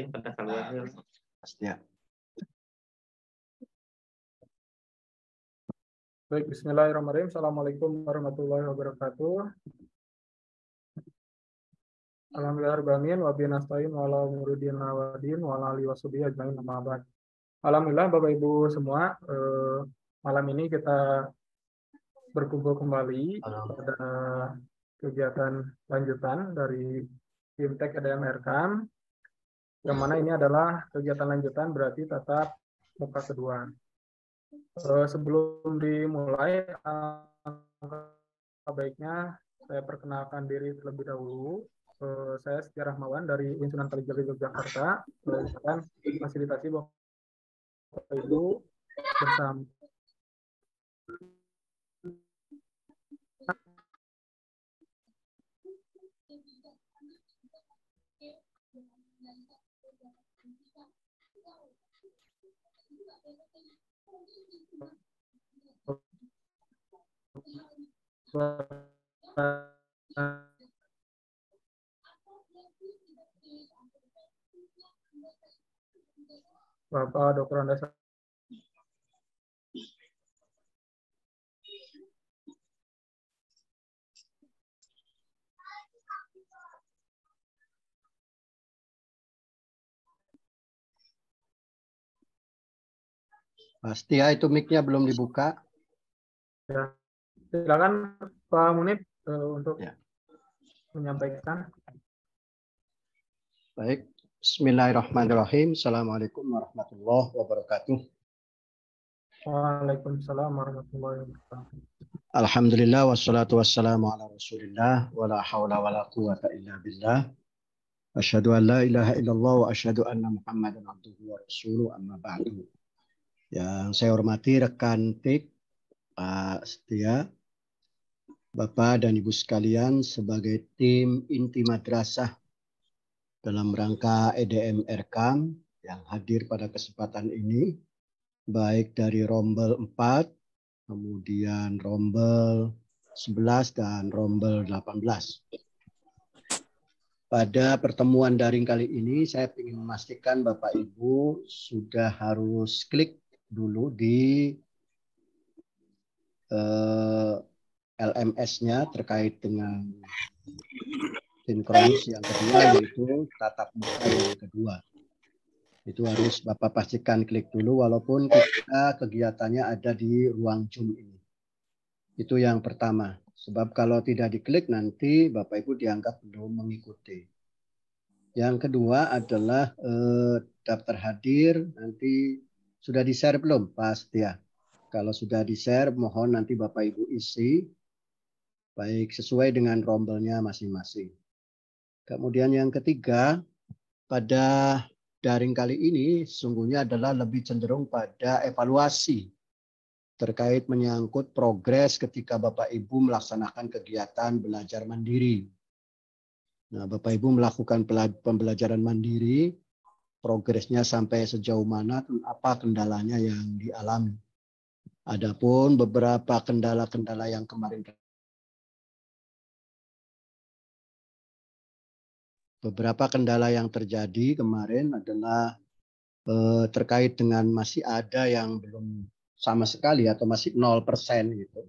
pada keluarga. Ya. Baik, bismillahirrahmanirrahim. Assalamualaikum warahmatullahi wabarakatuh. Alhamdulillahirrahmanirrahim. Wa bihi nasta'in wa ala umuri din wa din wa ala alihi washabihi ajmain amma ba'd. Alhamdulillah Bapak Ibu semua, malam ini kita berkumpul kembali pada kegiatan lanjutan dari Fintech EDM Erkam, yang mana ini adalah kegiatan lanjutan berarti tatap muka kedua. Sebelum dimulai, baiknya saya perkenalkan diri terlebih dahulu. Saya Setia Rahmawan dari Sunan Kalijaga Yogyakarta. Akan fasilitasi Bapak Ibu bersama Bapak Dr. Andes. Pasti ya, itu mic-nya belum dibuka. Ya, silakan Pak Munib untuk menyampaikan. Baik, bismillahirrahmanirrahim. Assalamualaikum warahmatullahi wabarakatuh. Waalaikumsalam warahmatullahi wabarakatuh. Alhamdulillah wassalatu wassalamu ala Rasulillah wa la haula wa la quwata illa billah. Asyhadu an la ilaha illallah wa asyhadu anna Muhammadan abduhu wa rasuluh, amma ba'du. Yang saya hormati rekan TIK, Pak Setia, Bapak dan Ibu sekalian, sebagai tim inti madrasah dalam rangka EDM Erkam yang hadir pada kesempatan ini, baik dari Rombel 4, kemudian Rombel 11 dan Rombel 18. Pada pertemuan daring kali ini, saya ingin memastikan Bapak Ibu sudah harus klik dulu di LMS-nya terkait dengan sinkronis yang kedua, yaitu tatap muka yang kedua. Itu harus Bapak pastikan klik dulu, walaupun kita kegiatannya ada di ruang Zoom ini. Itu yang pertama. Sebab kalau tidak diklik nanti Bapak Ibu dianggap belum mengikuti. Yang kedua adalah daftar hadir, nanti sudah di-share belum Pak Setia? Kalau sudah di-share, mohon nanti Bapak Ibu isi, baik sesuai dengan rombelnya masing-masing. Kemudian yang ketiga, pada daring kali ini sesungguhnya adalah lebih cenderung pada evaluasi terkait menyangkut progres ketika Bapak Ibu melaksanakan kegiatan belajar mandiri. Nah, Bapak Ibu melakukan pembelajaran mandiri, progresnya sampai sejauh mana, apa kendalanya yang dialami. Adapun beberapa kendala-kendala yang kemarin, beberapa kendala yang terjadi kemarin adalah terkait dengan masih ada yang belum sama sekali atau masih 0% gitu.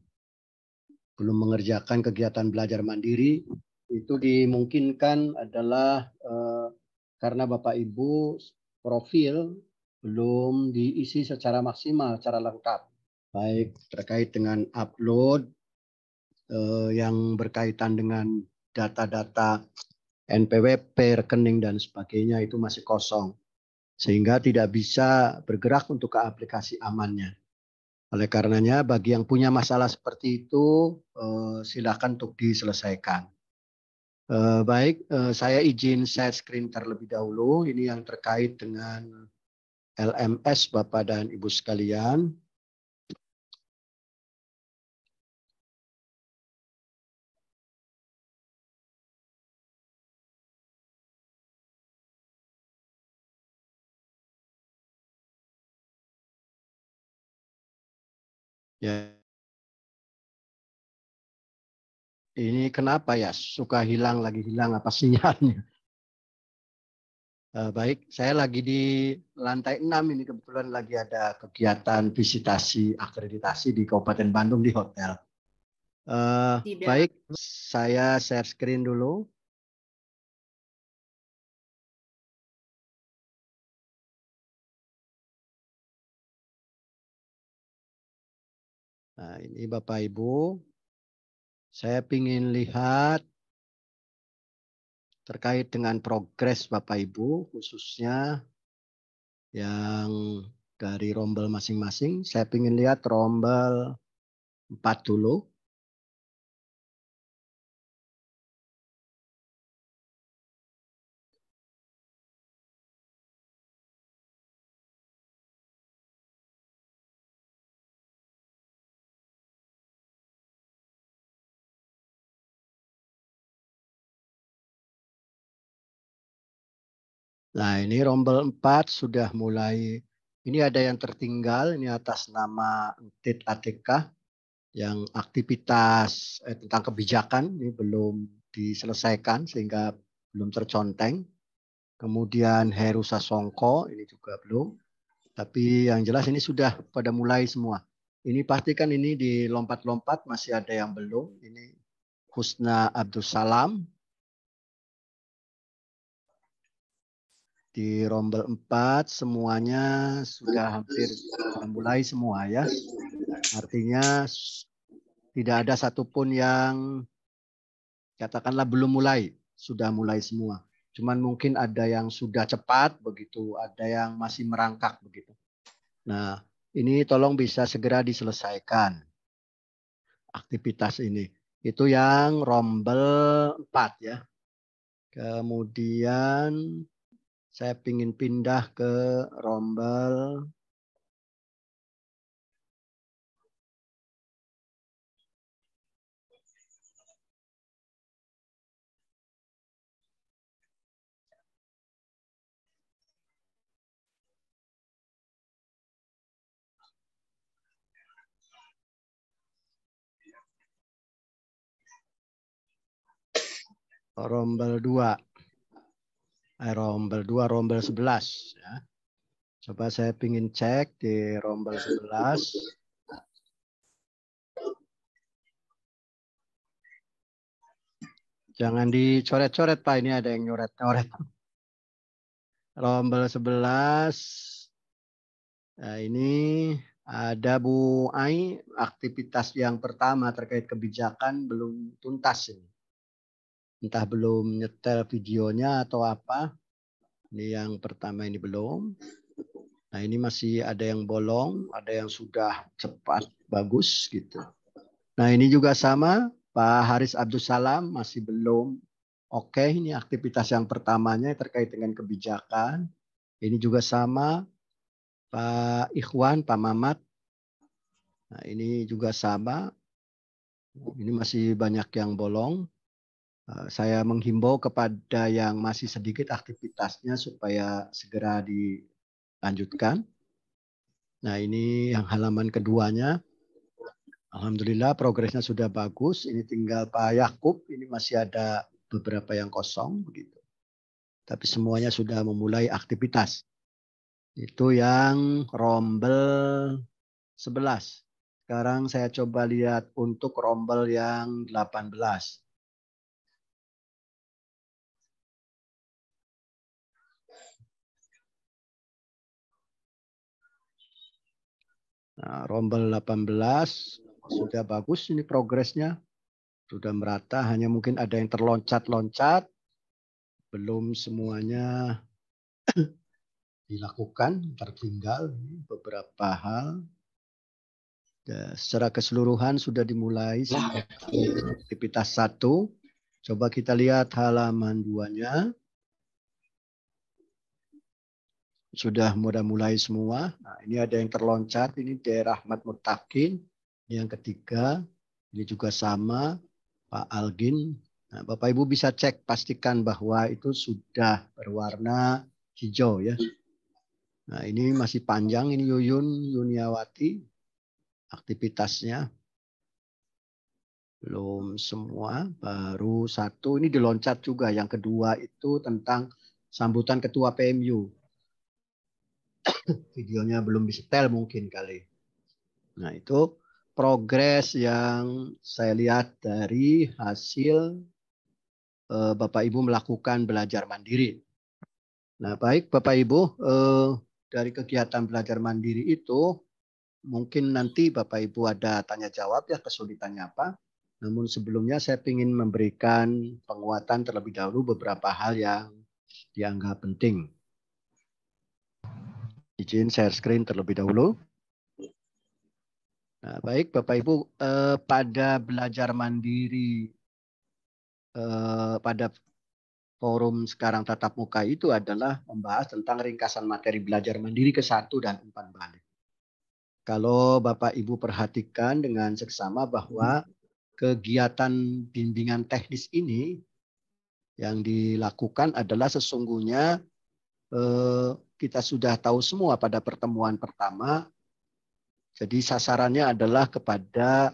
Belum mengerjakan kegiatan belajar mandiri. Itu dimungkinkan adalah karena Bapak Ibu profil belum diisi secara maksimal, secara lengkap. Baik terkait dengan upload yang berkaitan dengan data-data NPWP, rekening dan sebagainya itu masih kosong. Sehingga tidak bisa bergerak untuk ke aplikasi amannya. Oleh karenanya bagi yang punya masalah seperti itu silakan untuk diselesaikan. Baik, saya izin share screen terlebih dahulu. Ini yang terkait dengan LMS Bapak dan Ibu sekalian. Ya. Ini kenapa ya? Suka hilang lagi hilang apa sinyalnya? Baik, saya lagi di lantai 6 ini, kebetulan lagi ada kegiatan visitasi akreditasi di Kabupaten Bandung di hotel. Baik, saya share screen dulu. Nah, ini Bapak Ibu, saya ingin lihat terkait dengan progres Bapak Ibu, khususnya yang dari rombel masing-masing. Saya ingin lihat rombel 4 dulu. Nah, ini rombel 4 sudah mulai. Ini ada yang tertinggal, ini atas nama TIT ATK yang aktivitas tentang kebijakan ini belum diselesaikan sehingga belum terconteng. Kemudian Heru Sasongko ini juga belum. Tapi yang jelas ini sudah pada mulai semua. Ini pastikan ini di lompat-lompat masih ada yang belum. Ini Husna Abdul Salam. Di rombel 4 semuanya sudah hampir mulai semua ya. Artinya tidak ada satupun yang katakanlah belum mulai, sudah mulai semua. Cuman mungkin ada yang sudah cepat begitu, ada yang masih merangkak begitu. Nah, ini tolong bisa segera diselesaikan aktivitas ini. Itu yang rombel 4 ya. Kemudian saya ingin pindah ke rombel rombel 2. Rombel 2, rombel 11 ya. Coba saya ingin cek di rombel 11. Jangan dicoret-coret Pak, ini ada yang nyoret-nyoret. Rombel 11. Nah, ini ada Bu Ai, aktivitas yang pertama terkait kebijakan belum tuntas ini. Entah belum nyetel videonya atau apa. Ini yang pertama ini belum. Nah, ini masih ada yang bolong, ada yang sudah cepat, bagus gitu. Nah, ini juga sama, Pak Haris Abdul Salam masih belum. Oke, ini aktivitas yang pertamanya terkait dengan kebijakan. Ini juga sama, Pak Ikhwan, Pak Mamat. Nah, ini juga sama. Ini masih banyak yang bolong. Saya menghimbau kepada yang masih sedikit aktivitasnya supaya segera dilanjutkan. Nah, ini yang halaman keduanya. Alhamdulillah progresnya sudah bagus. Ini tinggal Pak Yakub. Ini masih ada beberapa yang kosong begitu. Tapi semuanya sudah memulai aktivitas. Itu yang rombel 11. Sekarang saya coba lihat untuk rombel yang 18. Nah, rombel 18 sudah bagus ini progresnya. Sudah merata, hanya mungkin ada yang terloncat-loncat. Belum semuanya dilakukan, tertinggal beberapa hal. Secara keseluruhan sudah dimulai aktivitas 1. Coba kita lihat halaman 2-nya. Sudah mulai semua. Nah, ini ada yang terloncat. Ini daerah Ahmad Mutakin. Yang ketiga, ini juga sama, Pak Algin. Nah, Bapak Ibu bisa cek, pastikan bahwa itu sudah berwarna hijau ya. Nah, ini masih panjang. Ini Yuyun Yuniawati. Aktivitasnya belum semua, baru 1. Ini diloncat juga. Yang kedua itu tentang sambutan Ketua PMU. Videonya belum disetel mungkin kali. Nah, itu progres yang saya lihat dari hasil Bapak Ibu melakukan belajar mandiri. Nah, baik Bapak Ibu, dari kegiatan belajar mandiri itu mungkin nanti Bapak Ibu ada tanya jawab ya, kesulitannya apa. Namun sebelumnya saya ingin memberikan penguatan terlebih dahulu beberapa hal yang dianggap penting. Izin share screen terlebih dahulu. Nah, baik Bapak Ibu, pada belajar mandiri pada forum sekarang tatap muka itu adalah membahas tentang ringkasan materi belajar mandiri ke-1 dan umpan balik. Kalau Bapak Ibu perhatikan dengan seksama bahwa kegiatan bimbingan teknis ini yang dilakukan adalah sesungguhnya kita sudah tahu semua pada pertemuan pertama. Jadi sasarannya adalah kepada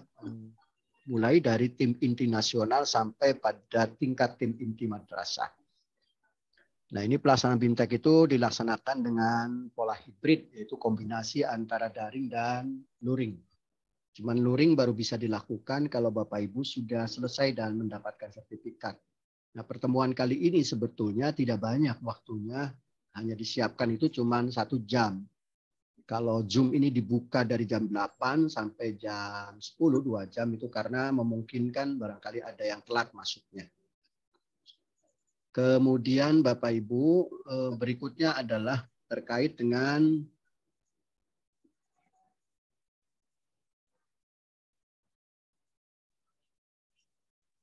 mulai dari tim inti nasional sampai pada tingkat tim inti madrasah. Nah, ini pelaksanaan BIMTEK itu dilaksanakan dengan pola hibrid, yaitu kombinasi antara daring dan luring. Cuman luring baru bisa dilakukan kalau Bapak Ibu sudah selesai dan mendapatkan sertifikat. Nah, pertemuan kali ini sebetulnya tidak banyak waktunya, hanya disiapkan itu cuma 1 jam. Kalau Zoom ini dibuka dari jam 8 sampai jam 10, 2 jam itu karena memungkinkan barangkali ada yang telat masuknya. Kemudian Bapak Ibu, berikutnya adalah terkait dengan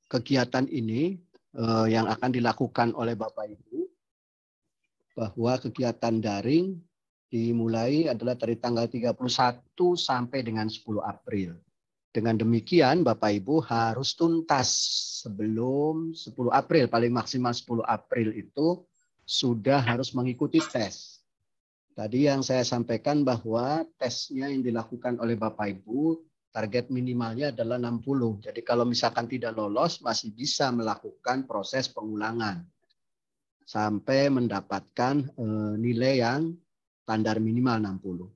kegiatan ini yang akan dilakukan oleh Bapak Ibu, bahwa kegiatan daring dimulai adalah dari tanggal 31 sampai dengan 10 April. Dengan demikian Bapak Ibu harus tuntas sebelum 10 April, paling maksimal 10 April itu sudah harus mengikuti tes. Tadi yang saya sampaikan bahwa tesnya yang dilakukan oleh Bapak Ibu, target minimalnya adalah 60. Jadi kalau misalkan tidak lolos, masih bisa melakukan proses pengulangan sampai mendapatkan nilai yang standar minimal 60.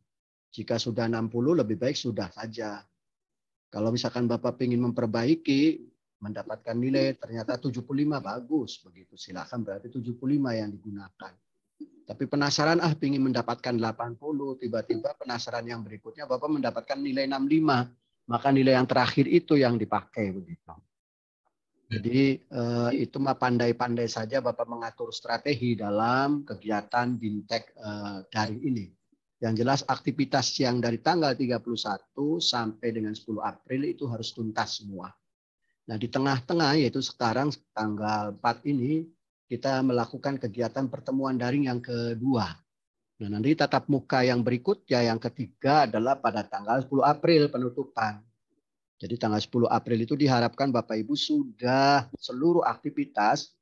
Jika sudah 60, lebih baik sudah saja. Kalau misalkan Bapak ingin memperbaiki, mendapatkan nilai ternyata 75 bagus, begitu silakan berarti 75 yang digunakan. Tapi penasaran ingin mendapatkan 80, tiba-tiba penasaran yang berikutnya Bapak mendapatkan nilai 65, maka nilai yang terakhir itu yang dipakai begitu. Jadi itu mah pandai-pandai saja Bapak mengatur strategi dalam kegiatan BIMTEK daring ini. Yang jelas aktivitas yang dari tanggal 31 sampai dengan 10 April itu harus tuntas semua. Nah, di tengah-tengah yaitu sekarang tanggal 4 ini kita melakukan kegiatan pertemuan daring yang kedua. Nah, nanti tatap muka yang berikutnya yang ketiga adalah pada tanggal 10 April penutupan. Jadi tanggal 10 April itu diharapkan Bapak Ibu sudah seluruh aktivitas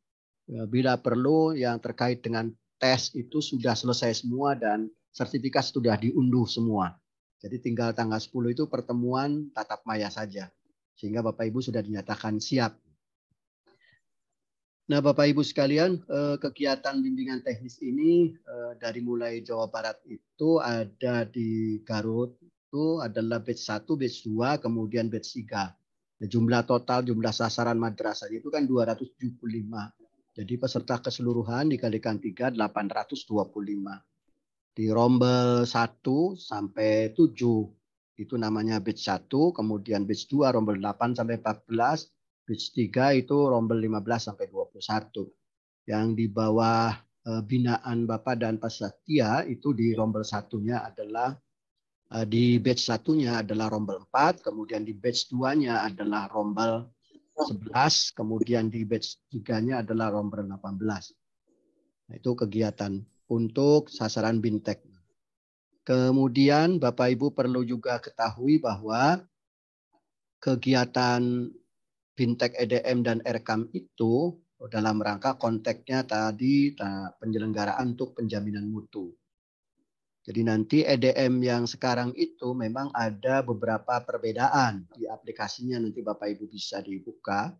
bila perlu yang terkait dengan tes itu sudah selesai semua dan sertifikat sudah diunduh semua. Jadi tinggal tanggal 10 itu pertemuan tatap maya saja. Sehingga Bapak Ibu sudah dinyatakan siap. Nah Bapak Ibu sekalian, kegiatan bimbingan teknis ini dari mulai Jawa Barat itu ada di Garut itu adalah batch 1, batch 2, kemudian batch 3. Nah, jumlah total, jumlah sasaran madrasah itu kan 275. Jadi peserta keseluruhan dikalikan 3, 825. Di rombel 1 sampai 7 itu namanya batch 1, kemudian batch 2 rombel 8 sampai 14, batch 3 itu rombel 15 sampai 21. Yang di bawah binaan Bapak dan Pak Satya itu di rombel 1-nya adalah di batch 1-nya adalah rombel 4, kemudian di batch 2-nya adalah rombel 11, kemudian di batch 3-nya adalah rombel 18. Nah, itu kegiatan untuk sasaran BIMTEK. Kemudian Bapak Ibu perlu juga ketahui bahwa kegiatan BIMTEK EDM dan ERKAM itu dalam rangka konteksnya tadi penyelenggaraan untuk penjaminan mutu. Jadi nanti EDM yang sekarang itu memang ada beberapa perbedaan di aplikasinya, nanti Bapak Ibu bisa dibuka.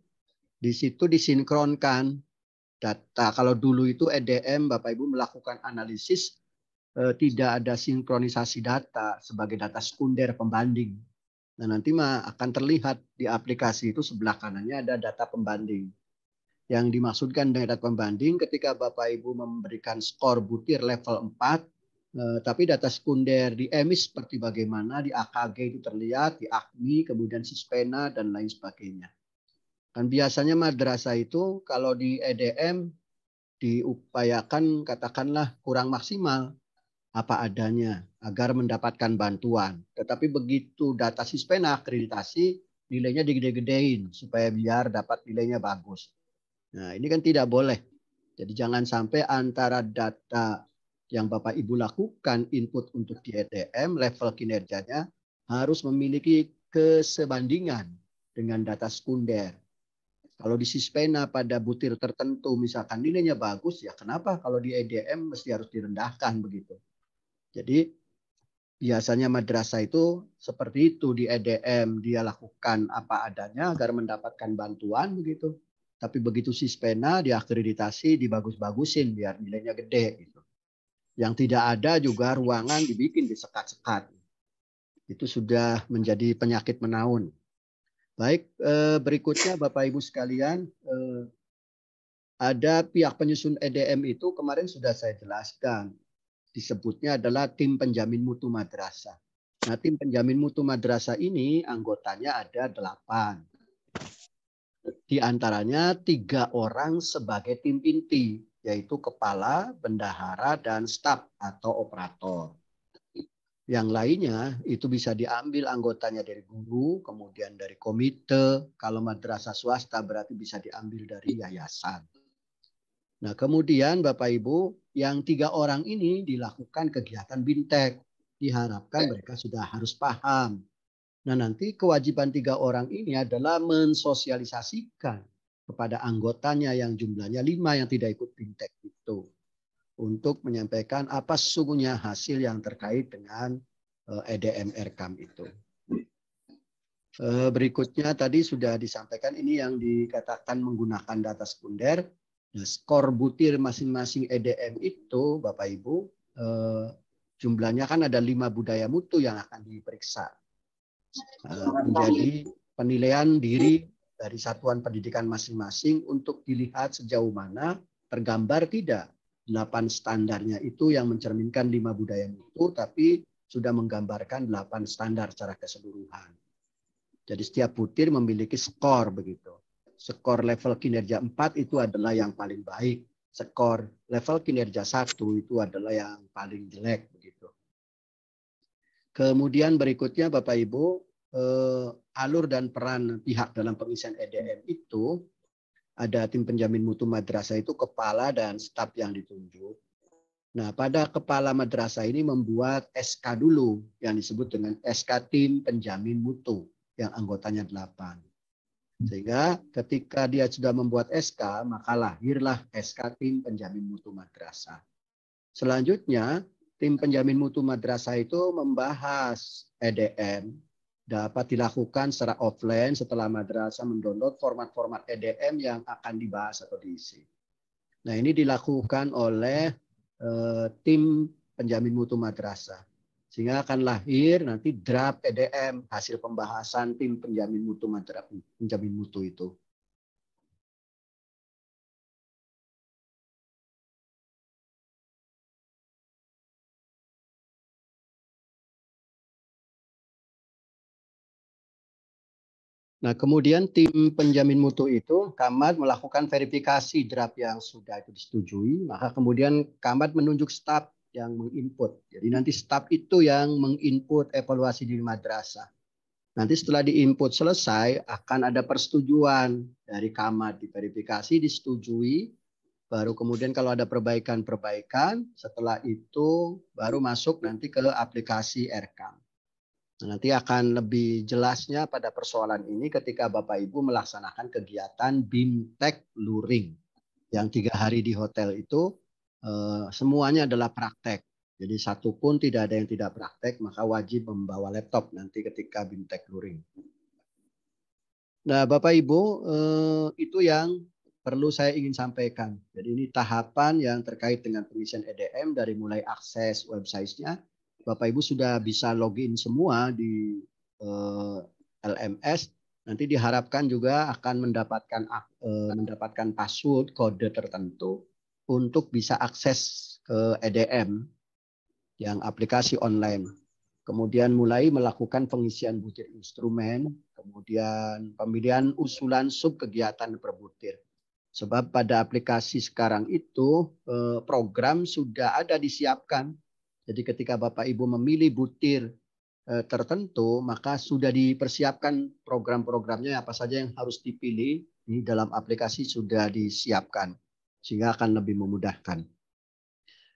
Di situ disinkronkan data. Kalau dulu itu EDM Bapak Ibu melakukan analisis, tidak ada sinkronisasi data sebagai data sekunder pembanding. Nah, nanti akan terlihat di aplikasi itu sebelah kanannya ada data pembanding. Yang dimaksudkan dengan data pembanding ketika Bapak Ibu memberikan skor butir level 4, tapi data sekunder di EMIS seperti bagaimana, di AKG itu terlihat, di AKMI, kemudian Sispena, dan lain sebagainya. Kan biasanya madrasah itu kalau di EDM diupayakan katakanlah kurang maksimal apa adanya agar mendapatkan bantuan. Tetapi begitu data Sispena akreditasi, nilainya digede-gedein supaya biar dapat nilainya bagus. Nah, ini kan tidak boleh. Jadi jangan sampai antara data yang Bapak Ibu lakukan input untuk di EDM, level kinerjanya harus memiliki kesebandingan dengan data sekunder. Kalau di Sispena pada butir tertentu misalkan nilainya bagus, ya kenapa kalau di EDM mesti harus direndahkan begitu. Jadi biasanya madrasah itu seperti itu, di EDM dia lakukan apa adanya agar mendapatkan bantuan begitu. Tapi begitu Sispena diakreditasi, dibagus-bagusin biar nilainya gede gitu. Yang tidak ada juga ruangan dibikin disekat-sekat. Itu sudah menjadi penyakit menaun. Baik, berikutnya Bapak Ibu sekalian, ada pihak penyusun EDM itu kemarin sudah saya jelaskan. Disebutnya adalah tim penjamin mutu madrasah. Nah, tim penjamin mutu madrasah ini anggotanya ada 8. Di antaranya 3 orang sebagai tim inti, yaitu kepala, bendahara, dan staf atau operator. Yang lainnya itu bisa diambil anggotanya dari guru, kemudian dari komite. Kalau madrasah swasta berarti bisa diambil dari yayasan. Nah, kemudian Bapak Ibu, yang 3 orang ini dilakukan kegiatan BIMTEK. Diharapkan mereka sudah harus paham. Nah, nanti kewajiban 3 orang ini adalah mensosialisasikan kepada anggotanya yang jumlahnya 5 yang tidak ikut BIMTEK itu. Untuk menyampaikan apa sesungguhnya hasil yang terkait dengan EDM RKAM itu. Berikutnya tadi sudah disampaikan ini yang dikatakan menggunakan data sekunder. Nah, skor butir masing-masing EDM itu Bapak Ibu jumlahnya kan ada 5 budaya mutu yang akan diperiksa. Menjadi penilaian diri dari satuan pendidikan masing-masing untuk dilihat sejauh mana tergambar tidak 8 standarnya itu yang mencerminkan 5 budaya mutu tapi sudah menggambarkan 8 standar secara keseluruhan. Jadi setiap butir memiliki skor begitu. Skor level kinerja 4 itu adalah yang paling baik. Skor level kinerja 1 itu adalah yang paling jelek begitu. Kemudian berikutnya Bapak Ibu, alur dan peran pihak dalam pengisian EDM itu ada tim penjamin mutu madrasah itu kepala dan staf yang ditunjuk. Nah, pada kepala madrasah ini membuat SK dulu yang disebut dengan SK tim penjamin mutu yang anggotanya 8. Sehingga ketika dia sudah membuat SK, maka lahirlah SK tim penjamin mutu madrasah. Selanjutnya, tim penjamin mutu madrasah itu membahas EDM dapat dilakukan secara offline setelah madrasah mendownload format-format EDM yang akan dibahas atau diisi. Nah, ini dilakukan oleh tim penjamin mutu madrasah. Sehingga akan lahir nanti draft EDM hasil pembahasan tim penjamin mutu madrasah, penjamin mutu itu. Nah, kemudian tim penjamin mutu itu, Kamad melakukan verifikasi draft yang sudah itu disetujui, maka kemudian Kamad menunjuk staf yang menginput. Jadi nanti staf itu yang menginput evaluasi di madrasah. Nanti setelah diinput selesai, akan ada persetujuan dari Kamad, diverifikasi, disetujui, baru kemudian kalau ada perbaikan-perbaikan, setelah itu baru masuk nanti ke aplikasi RKAM. Nanti akan lebih jelasnya pada persoalan ini ketika Bapak Ibu melaksanakan kegiatan BIMTEK Luring. Yang 3 hari di hotel itu semuanya adalah praktek. Jadi satu pun tidak ada yang tidak praktek, maka wajib membawa laptop nanti ketika BIMTEK Luring. Nah Bapak Ibu itu yang perlu saya ingin sampaikan. Jadi ini tahapan yang terkait dengan pengisian EDM dari mulai akses website-nya. Bapak Ibu sudah bisa login semua di LMS. Nanti diharapkan juga akan mendapatkan password kode tertentu untuk bisa akses ke EDM yang aplikasi online. Kemudian mulai melakukan pengisian butir instrumen, kemudian pemilihan usulan sub kegiatan per butir. Sebab pada aplikasi sekarang itu program sudah ada disiapkan. Jadi ketika Bapak Ibu memilih butir tertentu, maka sudah dipersiapkan program-programnya apa saja yang harus dipilih di dalam aplikasi sudah disiapkan. Sehingga akan lebih memudahkan.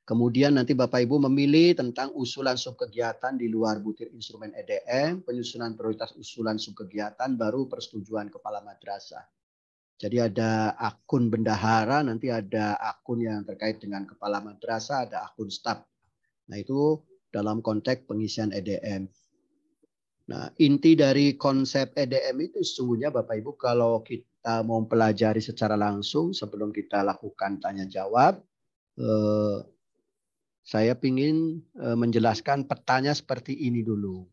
Kemudian nanti Bapak Ibu memilih tentang usulan subkegiatan di luar butir instrumen EDM, penyusunan prioritas usulan subkegiatan, baru persetujuan kepala madrasah. Jadi ada akun bendahara, nanti ada akun yang terkait dengan kepala madrasah, ada akun staf. Nah itu dalam konteks pengisian EDM. Nah inti dari konsep EDM itu sesungguhnya Bapak Ibu kalau kita mau pelajari secara langsung sebelum kita lakukan tanya jawab, saya ingin menjelaskan petanya seperti ini dulu.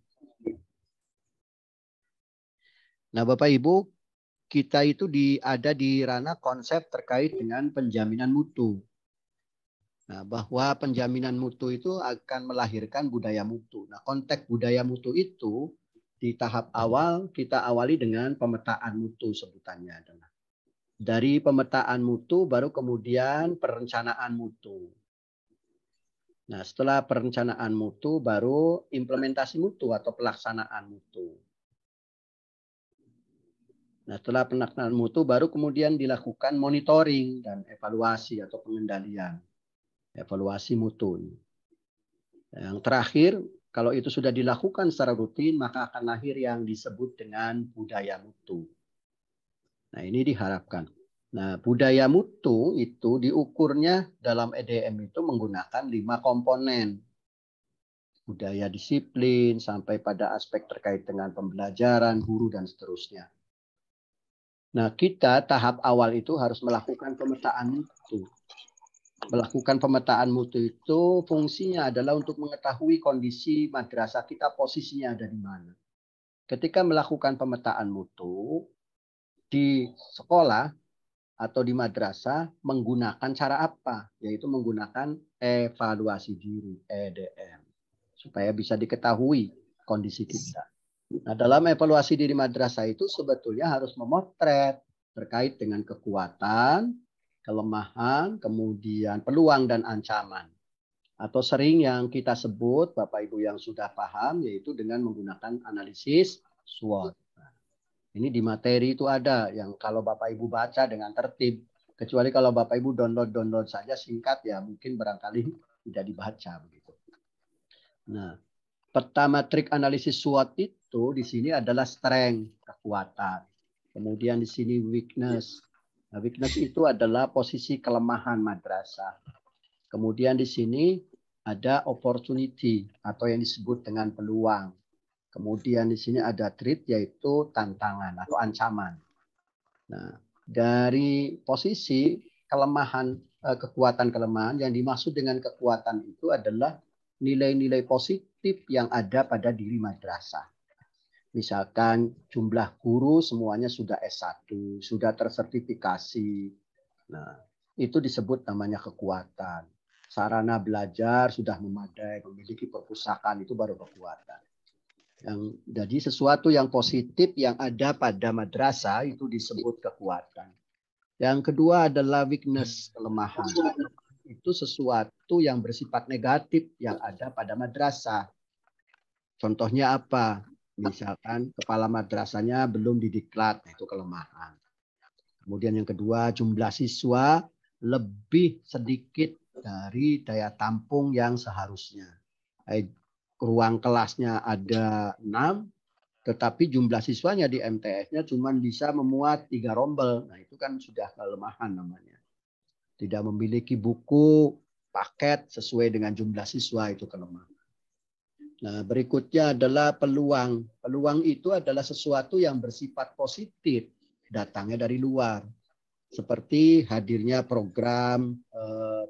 Nah, Bapak Ibu, kita itu ada di ranah konsep terkait dengan penjaminan mutu. Nah, bahwa penjaminan mutu itu akan melahirkan budaya mutu. Nah, konteks budaya mutu itu di tahap awal kita awali dengan pemetaan mutu sebutannya adalah. Dari pemetaan mutu baru kemudian perencanaan mutu. Nah, setelah perencanaan mutu baru implementasi mutu atau pelaksanaan mutu. Nah, setelah pelaksanaan mutu baru kemudian dilakukan monitoring dan evaluasi atau pengendalian. Evaluasi mutu. Yang terakhir, kalau itu sudah dilakukan secara rutin, maka akan lahir yang disebut dengan budaya mutu. Nah, ini diharapkan. Nah, budaya mutu itu diukurnya dalam EDM itu menggunakan 5 komponen. Budaya disiplin, sampai pada aspek terkait dengan pembelajaran, guru, dan seterusnya. Nah, kita tahap awal itu harus melakukan pemetaan mutu. Melakukan pemetaan mutu itu fungsinya adalah untuk mengetahui kondisi madrasah kita, posisinya ada di mana. Ketika melakukan pemetaan mutu, di sekolah atau di madrasah menggunakan cara apa? Yaitu menggunakan evaluasi diri, EDM. Supaya bisa diketahui kondisi kita. Nah, dalam evaluasi diri madrasah itu sebetulnya harus memotret terkait dengan kekuatan, kelemahan, kemudian peluang dan ancaman. Atau sering yang kita sebut, Bapak Ibu yang sudah paham, yaitu dengan menggunakan analisis SWOT. Ini di materi itu ada yang kalau Bapak Ibu baca dengan tertib, kecuali kalau Bapak Ibu download saja singkat ya mungkin barangkali tidak dibaca begitu. Nah, pertama trik analisis SWOT itu di sini adalah strength, kekuatan. Kemudian di sini weakness. Nah, weakness itu adalah posisi kelemahan madrasah. Kemudian di sini ada opportunity atau yang disebut dengan peluang. Kemudian di sini ada threat yaitu tantangan atau ancaman. Nah, dari posisi kelemahan, kekuatan kelemahan yang dimaksud dengan kekuatan itu adalah nilai-nilai positif yang ada pada diri madrasah. Misalkan jumlah guru semuanya sudah S1, sudah tersertifikasi. Nah, itu disebut namanya kekuatan. Sarana belajar sudah memadai, memiliki perpustakaan, itu baru kekuatan. Jadi sesuatu yang positif yang ada pada madrasah itu disebut kekuatan. Yang kedua adalah weakness, kelemahan. Itu sesuatu yang bersifat negatif yang ada pada madrasah. Contohnya apa? Misalkan kepala madrasahnya belum didiklat, itu kelemahan. Kemudian yang kedua, jumlah siswa lebih sedikit dari daya tampung yang seharusnya. Ruang kelasnya ada 6, tetapi jumlah siswanya di MTS-nya cuma bisa memuat 3 rombel. Nah, itu kan sudah kelemahan namanya. Tidak memiliki buku, paket sesuai dengan jumlah siswa, itu kelemahan. Nah, berikutnya adalah peluang. Peluang itu adalah sesuatu yang bersifat positif, datangnya dari luar. seperti hadirnya program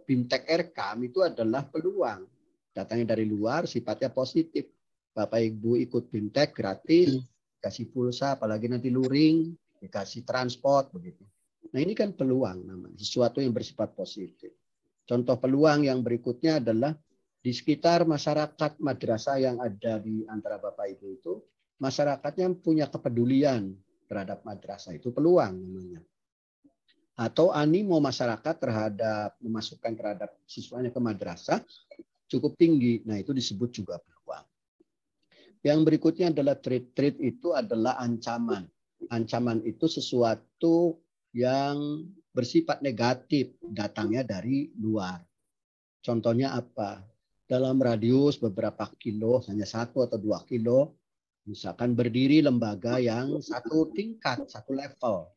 BIMTEK RKAM itu adalah peluang. Datangnya dari luar, sifatnya positif. Bapak Ibu ikut BIMTEK gratis, kasih pulsa, apalagi nanti luring, dikasih transport, begitu. Nah ini kan peluang namanya, sesuatu yang bersifat positif. Contoh peluang yang berikutnya adalah di sekitar masyarakat madrasah yang ada di antara Bapak Ibu itu, masyarakatnya punya kepedulian terhadap madrasah, itu peluang namanya. Atau animo masyarakat terhadap memasukkan terhadap siswanya ke madrasah cukup tinggi. Nah, itu disebut juga peluang. Yang berikutnya adalah threat itu adalah ancaman. Ancaman itu sesuatu yang bersifat negatif, datangnya dari luar. Contohnya apa? Dalam radius beberapa kilo, hanya 1 atau 2 kilo, misalkan berdiri lembaga yang satu tingkat, satu level.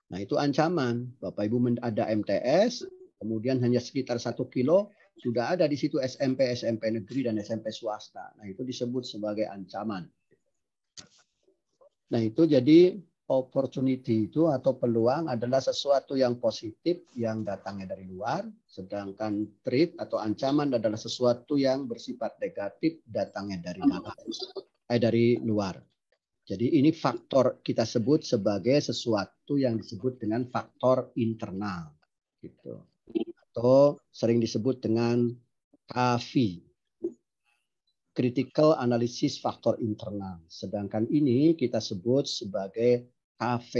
Nah, itu ancaman. Bapak Ibu ada MTS, kemudian hanya sekitar 1 kilo, sudah ada di situ SMP negeri dan SMP swasta. Nah, itu disebut sebagai ancaman. Nah, itu jadi opportunity itu atau peluang adalah sesuatu yang positif yang datangnya dari luar, sedangkan threat atau ancaman adalah sesuatu yang bersifat negatif datangnya dari dalam, dari luar. Jadi ini faktor kita sebut sebagai sesuatu yang disebut dengan faktor internal, gitu. Atau sering disebut dengan KAFI, Critical Analysis Factor Internal. Sedangkan ini kita sebut sebagai KV.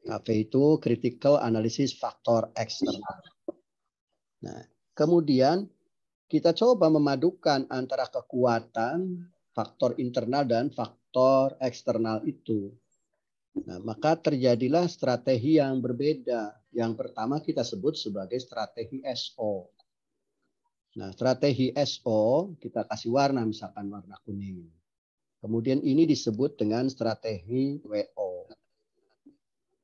KV itu Critical Analysis Factor External. Nah, kemudian kita coba memadukan antara kekuatan faktor internal dan faktor eksternal itu. Nah, maka terjadilah strategi yang berbeda. Yang pertama kita sebut sebagai strategi SO. Nah, strategi SO kita kasih warna, misalkan warna kuning. Kemudian ini disebut dengan strategi WO.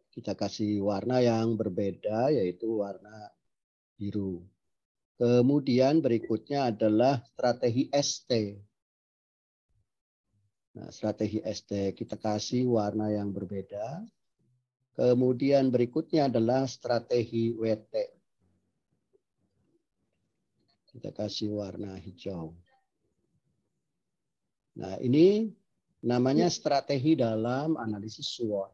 Kita kasih warna yang berbeda, yaitu warna biru. Kemudian berikutnya adalah strategi ST. Nah, strategi ST kita kasih warna yang berbeda. Kemudian berikutnya adalah strategi WT. Kita kasih warna hijau. Nah, ini namanya strategi dalam analisis SWOT.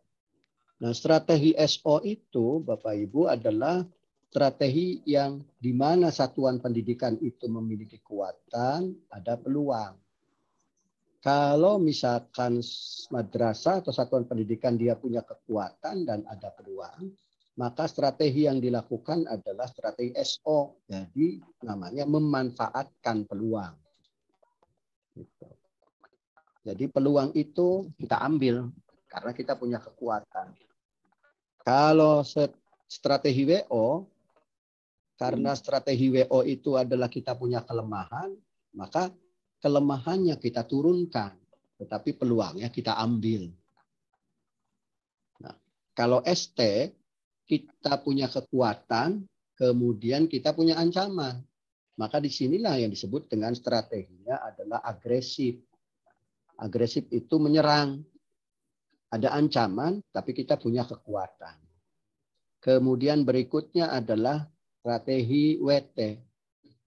Nah, strategi SO itu, Bapak Ibu, adalah strategi yang di mana satuan pendidikan itu memiliki kekuatan, ada peluang. Kalau misalkan madrasah atau satuan pendidikan dia punya kekuatan dan ada peluang, maka strategi yang dilakukan adalah strategi SO. Jadi namanya memanfaatkan peluang. Gitu. Jadi peluang itu kita ambil karena kita punya kekuatan. Kalau strategi WO, karena strategi WO itu adalah kita punya kelemahan, maka kelemahannya kita turunkan, tetapi peluangnya kita ambil. Nah, kalau ST, kita punya kekuatan, kemudian kita punya ancaman. Maka disinilah yang disebut dengan strateginya adalah agresif. Agresif itu menyerang. Ada ancaman, tapi kita punya kekuatan. Kemudian berikutnya adalah strategi WT.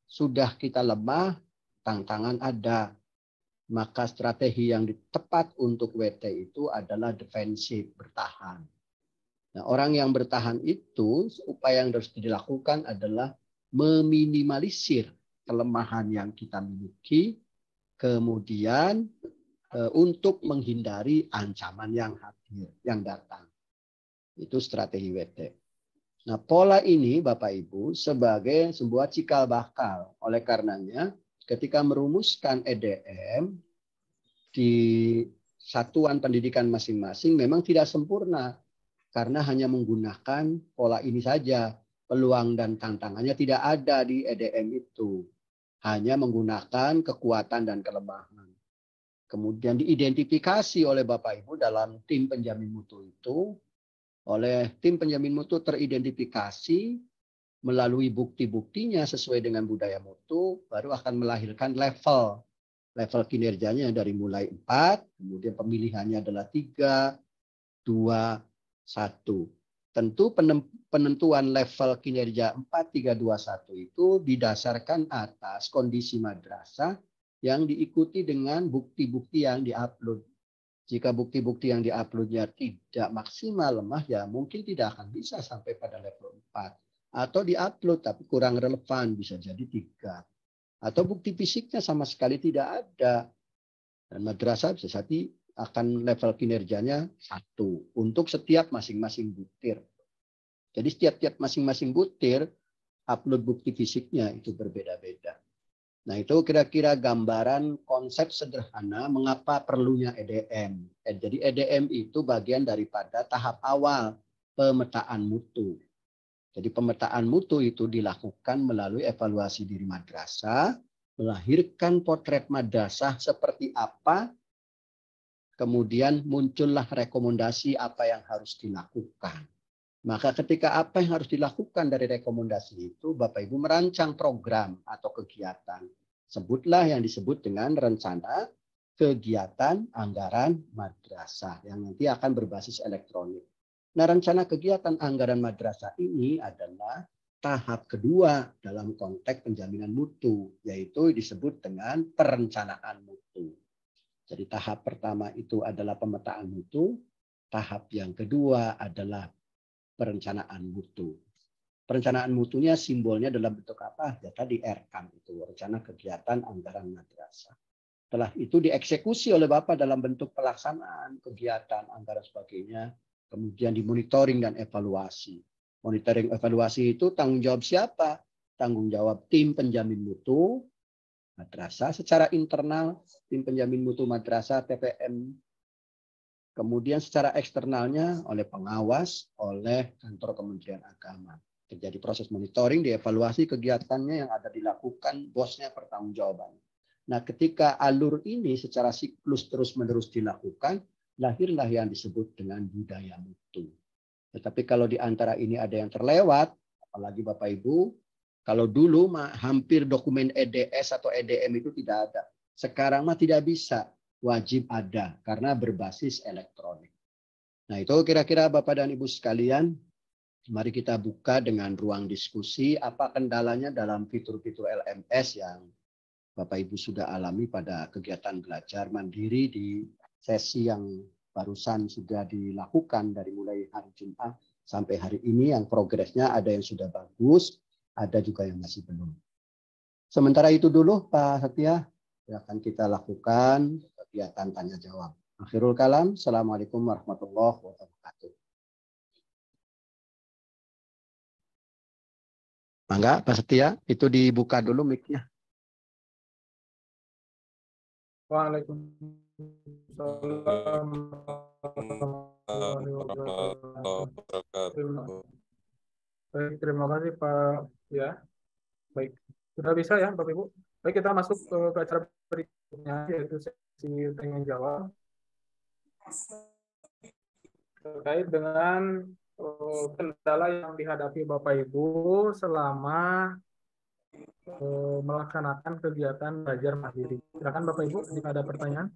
Sudah kita lemah, tantangan ada. Maka strategi yang tepat untuk WT itu adalah defensif, bertahan. Nah, orang yang bertahan itu, upaya yang harus dilakukan adalah meminimalisir kelemahan yang kita miliki, kemudian untuk menghindari ancaman yang hadir, yang datang. Itu strategi WT. Nah, pola ini Bapak Ibu sebagai sebuah cikal bakal. Oleh karenanya, ketika merumuskan EDM di satuan pendidikan masing-masing memang tidak sempurna karena hanya menggunakan pola ini saja. Peluang dan tantangannya tidak ada di EDM itu. Hanya menggunakan kekuatan dan kelemahan. Kemudian diidentifikasi oleh Bapak Ibu dalam tim penjamin mutu itu. Oleh tim penjamin mutu teridentifikasi melalui bukti-buktinya sesuai dengan budaya mutu, baru akan melahirkan level kinerjanya dari mulai 4, kemudian pemilihannya adalah 3, 2, 1. tentu penentuan level kinerja 4321 itu didasarkan atas kondisi madrasah yang diikuti dengan bukti-bukti yang diupload. Jika bukti-bukti yang diuploadnya tidak maksimal, lemah, ya mungkin tidak akan bisa sampai pada level 4. Atau diupload tapi kurang relevan, bisa jadi 3. Atau bukti fisiknya sama sekali tidak ada. Dan madrasah bisa jadi akan level kinerjanya 1 untuk setiap masing-masing butir. Jadi setiap masing-masing butir upload bukti fisiknya itu berbeda-beda. Nah, itu kira-kira gambaran konsep sederhana mengapa perlunya EDM. Jadi EDM itu bagian daripada tahap awal pemetaan mutu. Jadi pemetaan mutu itu dilakukan melalui evaluasi diri madrasah, melahirkan potret madrasah seperti apa, kemudian muncullah rekomendasi apa yang harus dilakukan. Maka ketika apa yang harus dilakukan dari rekomendasi itu, Bapak Ibu merancang program atau kegiatan. Sebutlah yang disebut dengan rencana kegiatan anggaran madrasah yang nanti akan berbasis elektronik. Nah, rencana kegiatan anggaran madrasah ini adalah tahap kedua dalam konteks penjaminan mutu, yaitu disebut dengan perencanaan mutu. Jadi tahap pertama itu adalah pemetaan mutu, tahap yang kedua adalah perencanaan mutu. Perencanaan mutunya simbolnya dalam bentuk apa? Ya tadi RKAM itu, rencana kegiatan anggaran madrasah. Setelah itu dieksekusi oleh Bapak dalam bentuk pelaksanaan kegiatan anggaran sebagainya, kemudian dimonitoring dan evaluasi. Monitoring evaluasi itu tanggung jawab siapa? Tanggung jawab tim penjamin mutu madrasah secara internal, tim penjamin mutu madrasah TPM. Kemudian secara eksternalnya oleh pengawas, oleh kantor Kementerian Agama. Terjadi proses monitoring, dievaluasi kegiatannya yang ada dilakukan, bosnya pertanggungjawaban. Nah, ketika alur ini secara siklus terus-menerus dilakukan, lahirlah yang disebut dengan budaya mutu. Tetapi kalau di antara ini ada yang terlewat, apalagi Bapak Ibu, kalau dulu hampir dokumen EDS atau EDM itu tidak ada. Sekarang mah tidak bisa. Wajib ada karena berbasis elektronik. Nah, itu kira-kira Bapak dan Ibu sekalian, mari kita buka dengan ruang diskusi apa kendalanya dalam fitur-fitur LMS yang Bapak Ibu sudah alami pada kegiatan belajar mandiri di sesi yang barusan sudah dilakukan dari mulai hari Jumat sampai hari ini, yang progresnya ada yang sudah bagus, ada juga yang masih belum. Sementara itu dulu Pak Setia, akan kita lakukan kegiatan tanya jawab. Akhirul kalam, Assalamualaikum warahmatullahi wabarakatuh. Mangga Pak Setia, itu dibuka dulu mic-nya. Waalaikumsalam warahmatullahi wabarakatuh. Baik, terima kasih Pak. Ya, baik. Sudah bisa ya Bapak Ibu. Baik, kita masuk ke acara berikutnya, yaitu sesi tanya jawab terkait dengan kendala yang dihadapi Bapak Ibu selama melaksanakan kegiatan belajar mandiri. Silakan Bapak Ibu jika ada pertanyaan.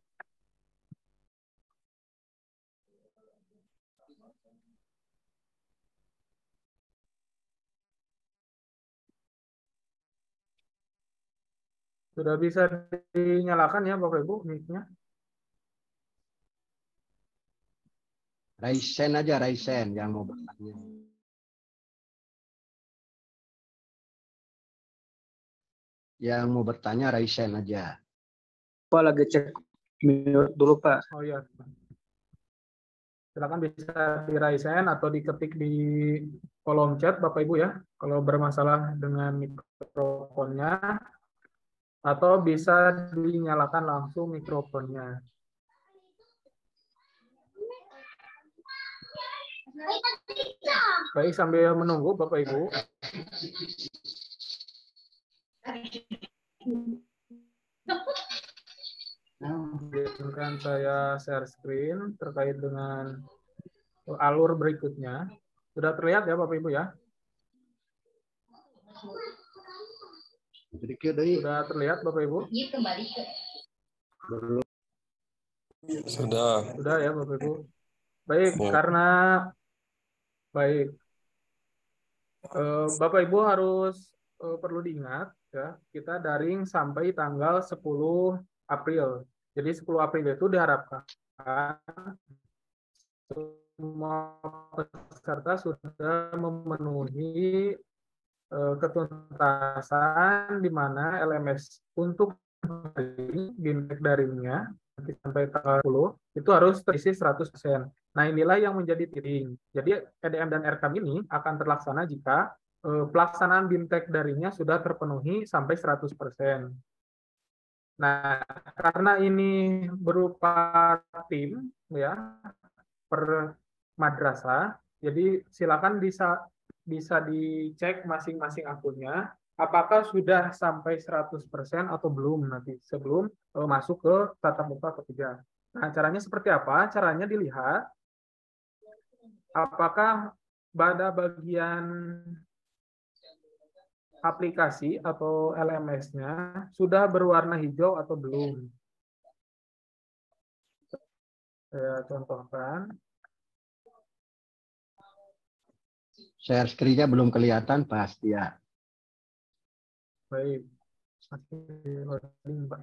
Sudah bisa dinyalakan ya Bapak Ibu mic-nya? Raisen aja, Raisen yang mau bertanya. Yang mau bertanya Raisen aja. Pak lagi cek mute dulu Pak. Oh iya. Silakan bisa di Raisen atau diketik di kolom chat Bapak Ibu ya. Kalau bermasalah dengan mikrofonnya, atau bisa dinyalakan langsung mikrofonnya. Baik, sambil menunggu Bapak Ibu. Izinkan saya share screen terkait dengan alur berikutnya. Sudah terlihat ya Bapak Ibu ya? Sudah terlihat Bapak Ibu? Sudah. Sudah ya Bapak Ibu. Baik, karena Baik. Bapak Ibu harus perlu diingat ya, kita daring sampai tanggal 10 April. Jadi 10 April itu diharapkan semua peserta sudah memenuhi ketuntasan di mana LMS untuk bintang daringnya nanti sampai tanggal 10 itu harus terisi 100%. Nah, inilah yang menjadi titik. Jadi EDM dan RKM ini akan terlaksana jika pelaksanaan BIMTEK daringnya sudah terpenuhi sampai 100%. Nah, karena ini berupa tim ya per madrasah, jadi silakan bisa dicek masing-masing akunnya apakah sudah sampai 100% atau belum nanti sebelum masuk ke tatap muka ketiga. Nah, caranya seperti apa? Caranya dilihat apakah pada bagian aplikasi atau LMS-nya sudah berwarna hijau atau belum. Saya contohkan. Share screen-nya belum kelihatan, Pak Astia. Baik. Masih loading, Pak.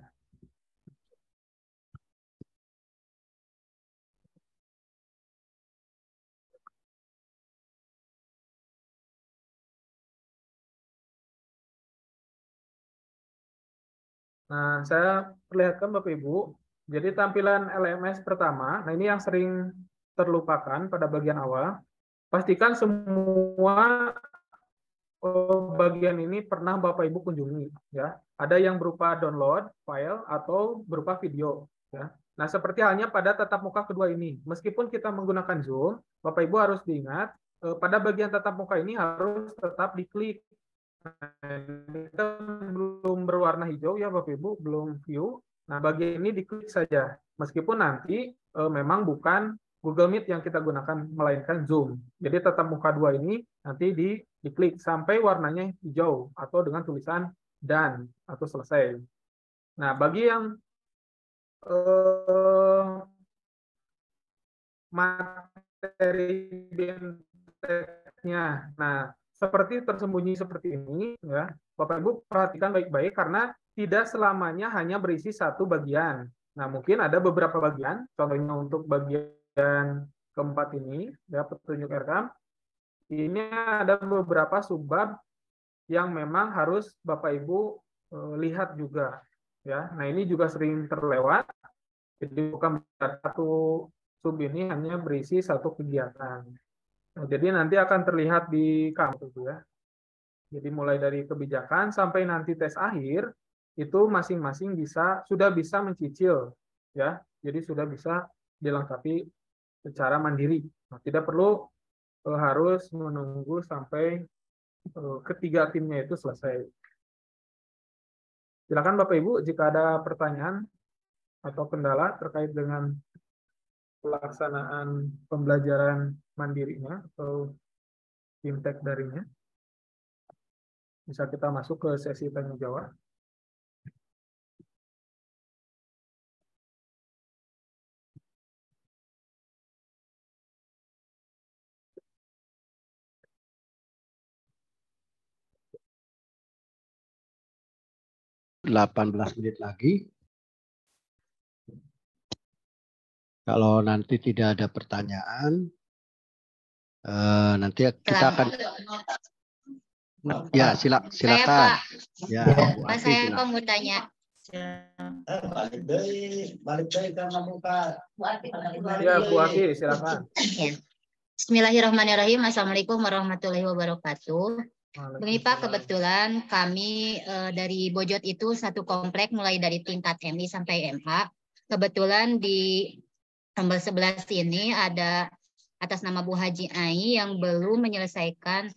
Nah, saya perlihatkan Bapak Ibu. Jadi tampilan LMS pertama, nah ini yang sering terlupakan pada bagian awal. Pastikan semua bagian ini pernah Bapak Ibu kunjungi, ya. Ada yang berupa download file atau berupa video, ya. Nah, seperti halnya pada tatap muka kedua ini, meskipun kita menggunakan Zoom, Bapak Ibu harus diingat pada bagian tatap muka ini harus tetap diklik. Ini kan belum berwarna hijau ya Bapak Ibu, belum view. Nah, bagian ini diklik saja. Meskipun nanti memang bukan Google Meet yang kita gunakan, melainkan Zoom. Jadi tatap muka dua ini nanti diklik sampai warnanya hijau atau dengan tulisan done atau selesai. Nah, bagi yang materi BMTEK-nya, nah seperti tersembunyi seperti ini, ya Bapak Ibu perhatikan baik-baik karena tidak selamanya hanya berisi satu bagian. Nah, mungkin ada beberapa bagian, contohnya untuk bagian keempat ini, ya petunjuk rekam, ini ada beberapa subbab yang memang harus Bapak Ibu lihat juga, ya. Nah, ini juga sering terlewat. Jadi bukan satu sub ini hanya berisi satu kegiatan. Nah, jadi nanti akan terlihat di kampus ya. Jadi mulai dari kebijakan sampai nanti tes akhir itu masing-masing sudah bisa mencicil ya. Jadi sudah bisa dilengkapi secara mandiri. Nah, tidak perlu harus menunggu sampai ketiga timnya itu selesai. Silakan Bapak Ibu jika ada pertanyaan atau kendala terkait dengan pelaksanaan pembelajaran mandirinya atau BIMTEK daringnya. Bisa kita masuk ke sesi tanya jawab. Delapan 18 menit lagi. Kalau nanti tidak ada pertanyaan, nanti kita akan ya silakan. Saya, Pak. Ya, Bu Pak, Ati, saya silakan. mau tanya. Ya, Bu Ati, silakan. Bismillahirrahmanirrahim. Assalamualaikum warahmatullahi wabarakatuh. Begini Pak, kebetulan kami dari Bojot itu satu komplek mulai dari tingkat MI sampai MA. Kebetulan di nomor 11 ini ada atas nama Bu Haji Ai yang belum menyelesaikan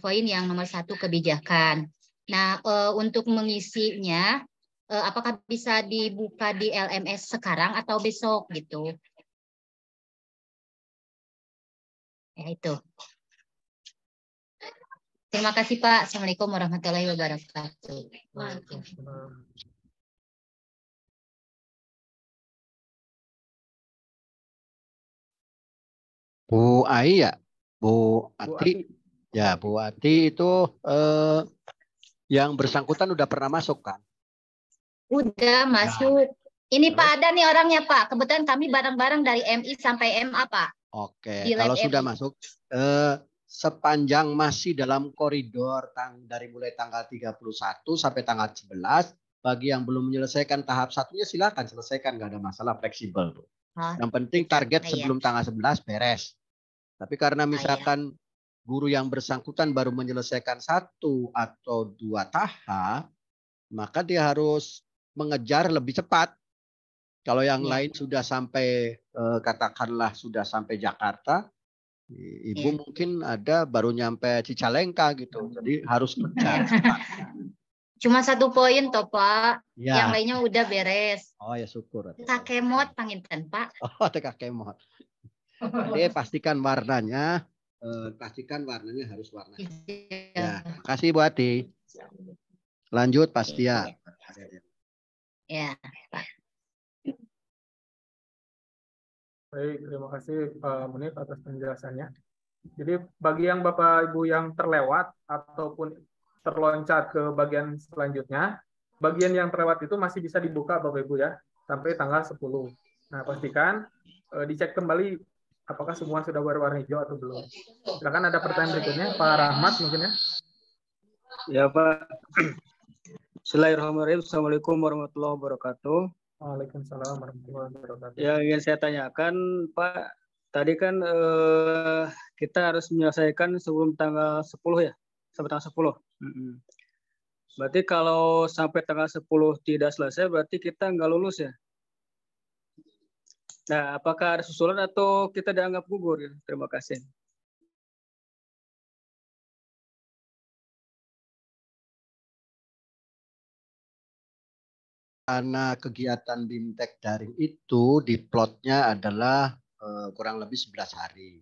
poin yang nomor 1 kebijakan. Nah, untuk mengisinya, apakah bisa dibuka di LMS sekarang atau besok gitu? Ya itu. Terima kasih Pak. Assalamualaikum warahmatullahi wabarakatuh. Bu Ai ya? Bu Bu Ati. Ati. Ya, Bu Ati itu yang bersangkutan udah pernah masuk kan? Udah masuk. Ini Pak ada nih orangnya Pak. Kebetulan kami bareng-bareng dari MI sampai MA Pak. Oke, Di kalau lab sudah MI. masuk, sepanjang masih dalam koridor dari mulai tanggal 31 sampai tanggal 11, bagi yang belum menyelesaikan tahap satunya silakan selesaikan, nggak ada masalah, fleksibel. Oh, Yang penting gitu. target Iya. sebelum tanggal 11 beres. Tapi karena iya. misalkan guru yang bersangkutan baru menyelesaikan 1 atau 2 tahap, maka dia harus mengejar lebih cepat. Kalau yang Iya. lain sudah sampai katakanlah sudah sampai Jakarta, Ibu Iya. mungkin ada baru nyampe Cicalengka gitu. Jadi harus kejar. Cuma 1 poin toh Pak. Ya. Yang lainnya udah beres. Oh ya syukur. Kakemot panginten Pak. Oh kakemot. Jadi pastikan warnanya harus warna. Ya, makasih Bu Ati. Lanjut pasti ya. Ya, Pak. Baik, terima kasih Pak Munif atas penjelasannya. Jadi bagi yang Bapak Ibu yang terlewat ataupun terloncat ke bagian selanjutnya, bagian yang terlewat itu masih bisa dibuka Bapak Ibu ya, sampai tanggal 10. Nah, pastikan dicek kembali apakah semua sudah berwarna hijau atau belum. Silakan ada pertanyaan berikutnya, Pak Rahmat mungkin ya. Ya Pak. Bismillahirrahmanirrahim. Assalamualaikum warahmatullahi wabarakatuh. Waalaikumsalam warahmatullahi wabarakatuh. Yang ingin saya tanyakan Pak, tadi kan kita harus menyelesaikan sebelum tanggal 10 ya, sampai tanggal 10. Berarti kalau sampai tanggal 10 tidak selesai, berarti kita nggak lulus ya? Nah, apakah ada susulan atau kita dianggap gugur? Ya? Terima kasih. Karena kegiatan BIMTEK daring itu di plotnya adalah kurang lebih 11 hari.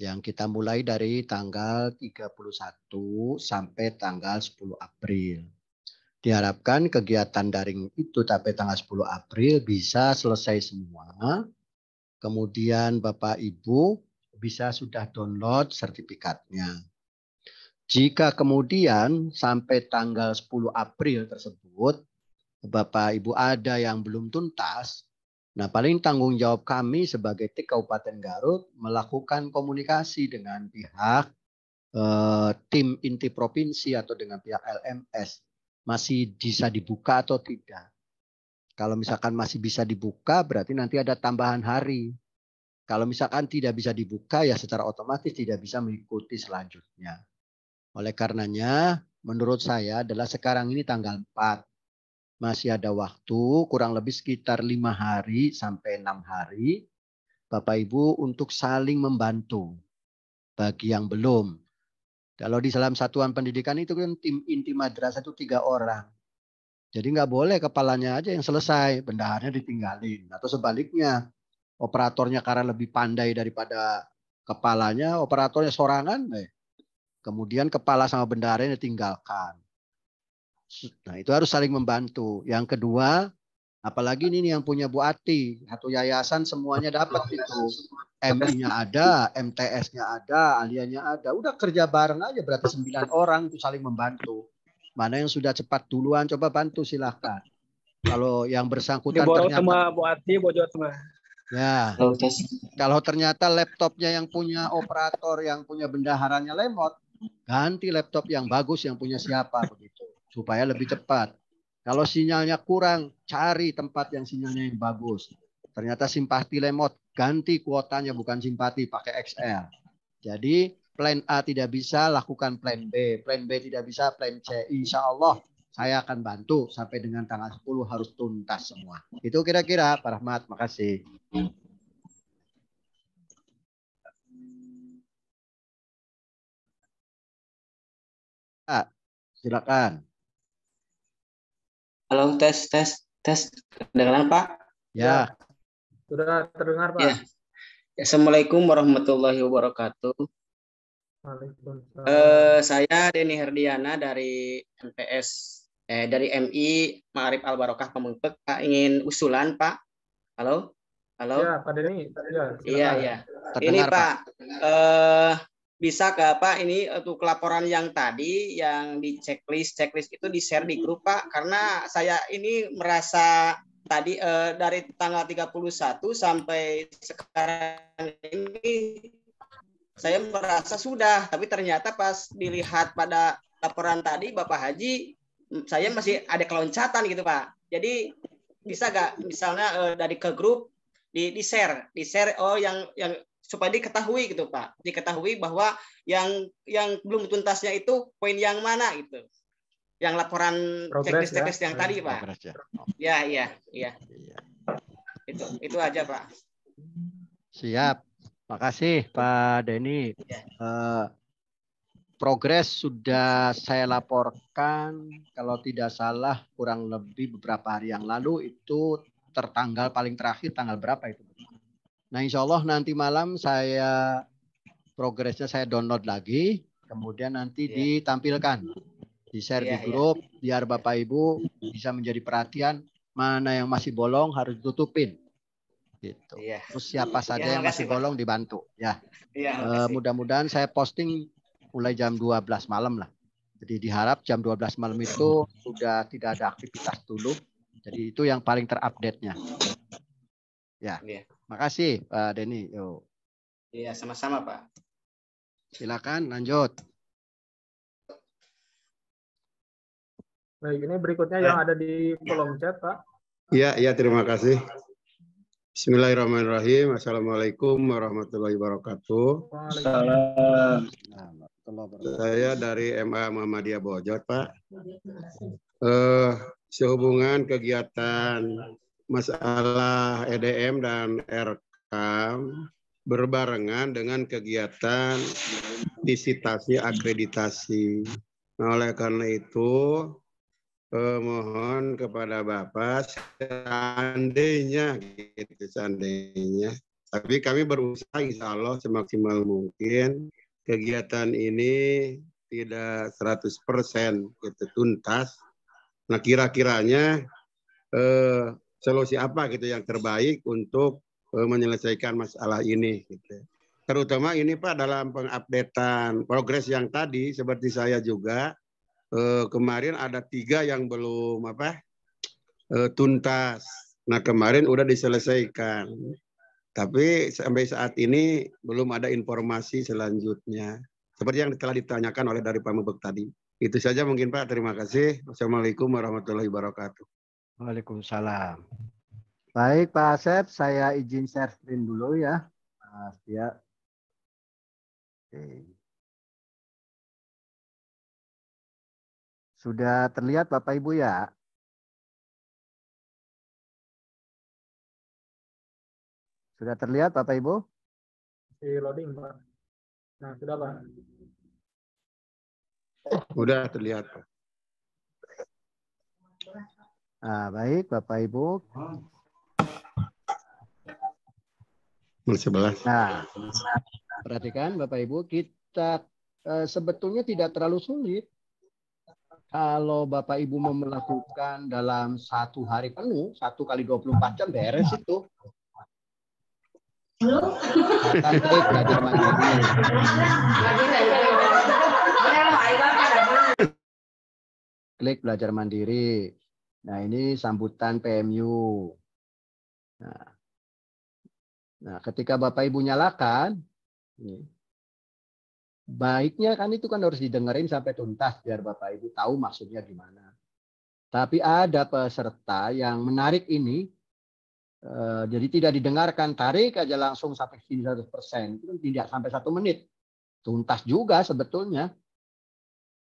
Yang kita mulai dari tanggal 31 sampai tanggal 10 April. Diharapkan kegiatan daring itu sampai tanggal 10 April bisa selesai semua. Kemudian Bapak Ibu bisa sudah download sertifikatnya. Jika kemudian sampai tanggal 10 April tersebut, Bapak Ibu ada yang belum tuntas, nah paling tanggung jawab kami sebagai TIK Kabupaten Garut melakukan komunikasi dengan pihak tim inti provinsi atau dengan pihak LMS. Masih bisa dibuka atau tidak. Kalau misalkan masih bisa dibuka berarti nanti ada tambahan hari. Kalau misalkan tidak bisa dibuka ya secara otomatis tidak bisa mengikuti selanjutnya. Oleh karenanya menurut saya adalah sekarang ini tanggal 4. Masih ada waktu kurang lebih sekitar 5 hari sampai 6 hari Bapak Ibu untuk saling membantu bagi yang belum. Kalau di dalam satuan pendidikan itu kan tim inti madrasah itu 3 orang. Jadi nggak boleh kepalanya aja yang selesai, bendaharanya ditinggalin. Atau sebaliknya, operatornya karena lebih pandai daripada kepalanya, operatornya sorangan, kemudian kepala sama bendaharanya ditinggalkan. Nah itu harus saling membantu. Yang kedua, apalagi ini yang punya Bu Ati, satu yayasan semuanya dapat itu. MI-nya ada, MTS-nya ada, alianya ada. Udah kerja bareng aja berarti 9 orang itu saling membantu. Mana yang sudah cepat duluan coba bantu silahkan. Kalau yang bersangkutan diborong ternyata sama Bu Ati, bojot semua. Ya, kalau ternyata laptopnya yang punya operator, yang punya bendaharanya lemot, ganti laptop yang bagus yang punya siapa begitu. Supaya lebih cepat. Kalau sinyalnya kurang, cari tempat yang sinyalnya yang bagus. Ternyata simpati lemot, ganti kuotanya bukan simpati, pakai XL. Jadi plan A tidak bisa, lakukan plan B. Plan B tidak bisa, plan C. Insya Allah saya akan bantu sampai dengan tanggal 10 harus tuntas semua. Itu kira-kira Pak Rahmat, makasih. Silakan. Halo, tes. Kedengaran Pak? Ya. Sudah terdengar Pak? Ya. Assalamualaikum warahmatullahi wabarakatuh. Waalaikumsalam. Saya Denny Herdiana dari MPS, dari MI Ma'arif Al Barokah Pamengpek. Pak ingin usulan Pak. Halo? Ya Pak Denny. Ya, Iya. Terdengar, Ini Pak, bisa ke apa ini untuk laporan yang tadi yang di checklist itu di share di grup Pak, karena saya ini merasa tadi dari tanggal 31 sampai sekarang ini saya merasa sudah, tapi ternyata pas dilihat pada laporan tadi Bapak Haji, saya masih ada keloncatan gitu Pak. Jadi bisa nggak misalnya dari ke grup di share oh yang supaya diketahui gitu Pak, diketahui bahwa yang belum tuntasnya itu poin yang mana gitu, yang laporan checklist yang tadi Pak. Ya. Itu aja Pak. Siap, makasih Pak Denny. Progres sudah saya laporkan, kalau tidak salah kurang lebih beberapa hari yang lalu itu tertanggal paling terakhir tanggal berapa itu? Nah, insya Allah nanti malam progresnya saya download lagi, kemudian nanti ditampilkan, di-share di grup, biar Bapak Ibu bisa menjadi perhatian mana yang masih bolong harus ditutupin. Gitu. Terus siapa saja yang masih bolong dibantu. Ya. Mudah-mudahan saya posting mulai jam 12 malam lah. Jadi diharap jam 12 malam itu sudah tidak ada aktivitas dulu. Jadi itu yang paling terupdate-nya. Ya. Makasih Pak Denny. Iya, sama-sama Pak. Silakan lanjut. Baik, ini berikutnya yang ada di kolom chat Pak. Iya, terima kasih. Bismillahirrahmanirrahim. Assalamualaikum warahmatullahi wabarakatuh. Saya dari MA Muhammadiyah Bojot, Pak. Sehubungan kegiatan masalah EDM dan RKAM berbarengan dengan kegiatan visitasi akreditasi. Nah, oleh karena itu mohon kepada Bapak seandainya, tapi kami berusaha insya Allah semaksimal mungkin kegiatan ini tidak 100% gitu tuntas. Nah, kira-kiranya solusi apa gitu yang terbaik untuk menyelesaikan masalah ini gitu. Terutama ini Pak dalam pengupdatean progres yang tadi seperti saya juga kemarin ada 3 yang belum tuntas. Nah, kemarin udah diselesaikan. Tapi sampai saat ini belum ada informasi selanjutnya. Seperti yang telah ditanyakan oleh dari Pak Mubek tadi. Itu saja mungkin Pak. Terima kasih. Wassalamualaikum warahmatullahi wabarakatuh. Waalaikumsalam. Baik Pak Asep, saya izin share screen dulu ya. Mas Tia. Oke. Sudah terlihat Bapak Ibu ya? Sudah terlihat Bapak Ibu? Di loading Pak. Nah, sudah Pak. Sudah terlihat Pak. Nah, baik Bapak Ibu. Nah, perhatikan Bapak Ibu, kita sebetulnya tidak terlalu sulit. Kalau Bapak Ibu mau melakukan dalam 1 hari penuh, 1 kali 24 jam beres itu. Kata klik belajar mandiri. Klik belajar mandiri. Nah, ini sambutan PMU. Nah, ketika Bapak Ibu nyalakan, baiknya kan itu kan harus didengerin sampai tuntas biar Bapak Ibu tahu maksudnya gimana. Tapi ada peserta yang menarik ini, jadi tidak didengarkan, tarik aja langsung sampai 100%. Itu kan tidak sampai 1 menit. Tuntas juga sebetulnya.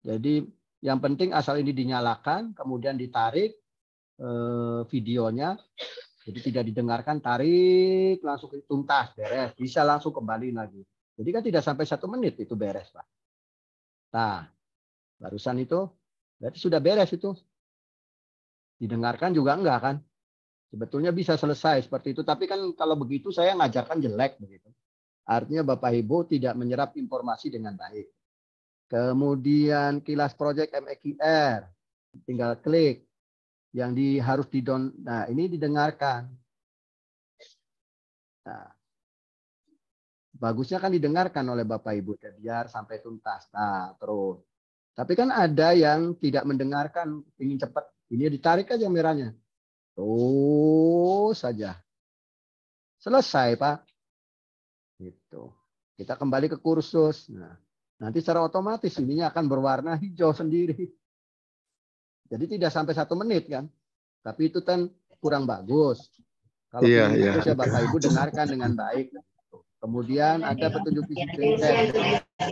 Jadi yang penting asal ini dinyalakan, kemudian ditarik videonya. Jadi tidak didengarkan, tarik langsung tuntas, beres. Bisa langsung kembali lagi. Jadi kan tidak sampai 1 menit itu beres, Pak. Nah, barusan itu berarti sudah beres itu. Didengarkan juga enggak kan? Sebetulnya bisa selesai seperti itu. Tapi kan kalau begitu saya ngajarkan jelek begitu. Artinya Bapak Ibu tidak menyerap informasi dengan baik. Kemudian kilas project MEQR. Tinggal klik. Yang harus di-download. Nah, ini didengarkan. Nah, bagusnya kan didengarkan oleh Bapak Ibu biar sampai tuntas. Nah, terus. Tapi kan ada yang tidak mendengarkan, ingin cepat. Ini ditarik aja merahnya. Terus saja. Selesai, Pak. Gitu. Kita kembali ke kursus. Nah, nanti secara otomatis ininya akan berwarna hijau sendiri. Jadi tidak sampai 1 menit kan. Tapi itu kan kurang bagus. Kalau Iya, ingin iya. bagus ya Bapak Ibu dengarkan dengan baik. Kemudian ada petunjuk disiplin teks.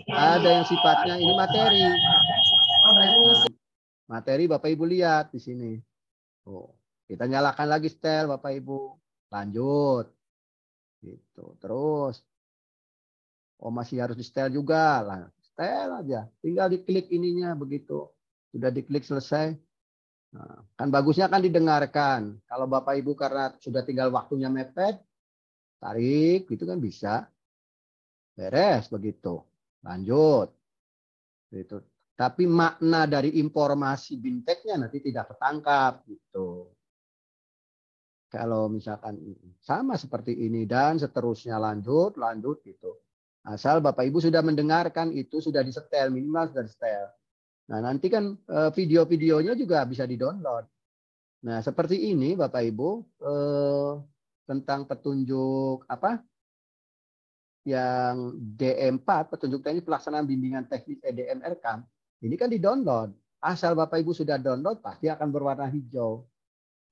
Ada yang sifatnya ini materi. Nah, materi Bapak Ibu lihat di sini. Oh, kita nyalakan lagi setel Bapak Ibu. Lanjut. Gitu. Terus. Oh masih harus di setel juga. Lah, setel aja. Tinggal diklik ininya begitu. Sudah diklik selesai. Nah, kan bagusnya kan didengarkan. Kalau Bapak Ibu karena sudah tinggal waktunya mepet, tarik gitu kan bisa. Beres begitu. Lanjut. Gitu. Tapi makna dari informasi binteknya nanti tidak tertangkap gitu. Kalau misalkan sama seperti ini dan seterusnya lanjut gitu. Asal Bapak Ibu sudah mendengarkan itu sudah disetel, minimal sudah disetel. Nah, nanti kan video-videonya juga bisa di-download. Nah, seperti ini Bapak Ibu tentang petunjuk apa? Yang DM4, petunjuk teknis pelaksanaan bimbingan teknis EDM Rekam. Ini kan di-download. Asal Bapak Ibu sudah download pasti akan berwarna hijau.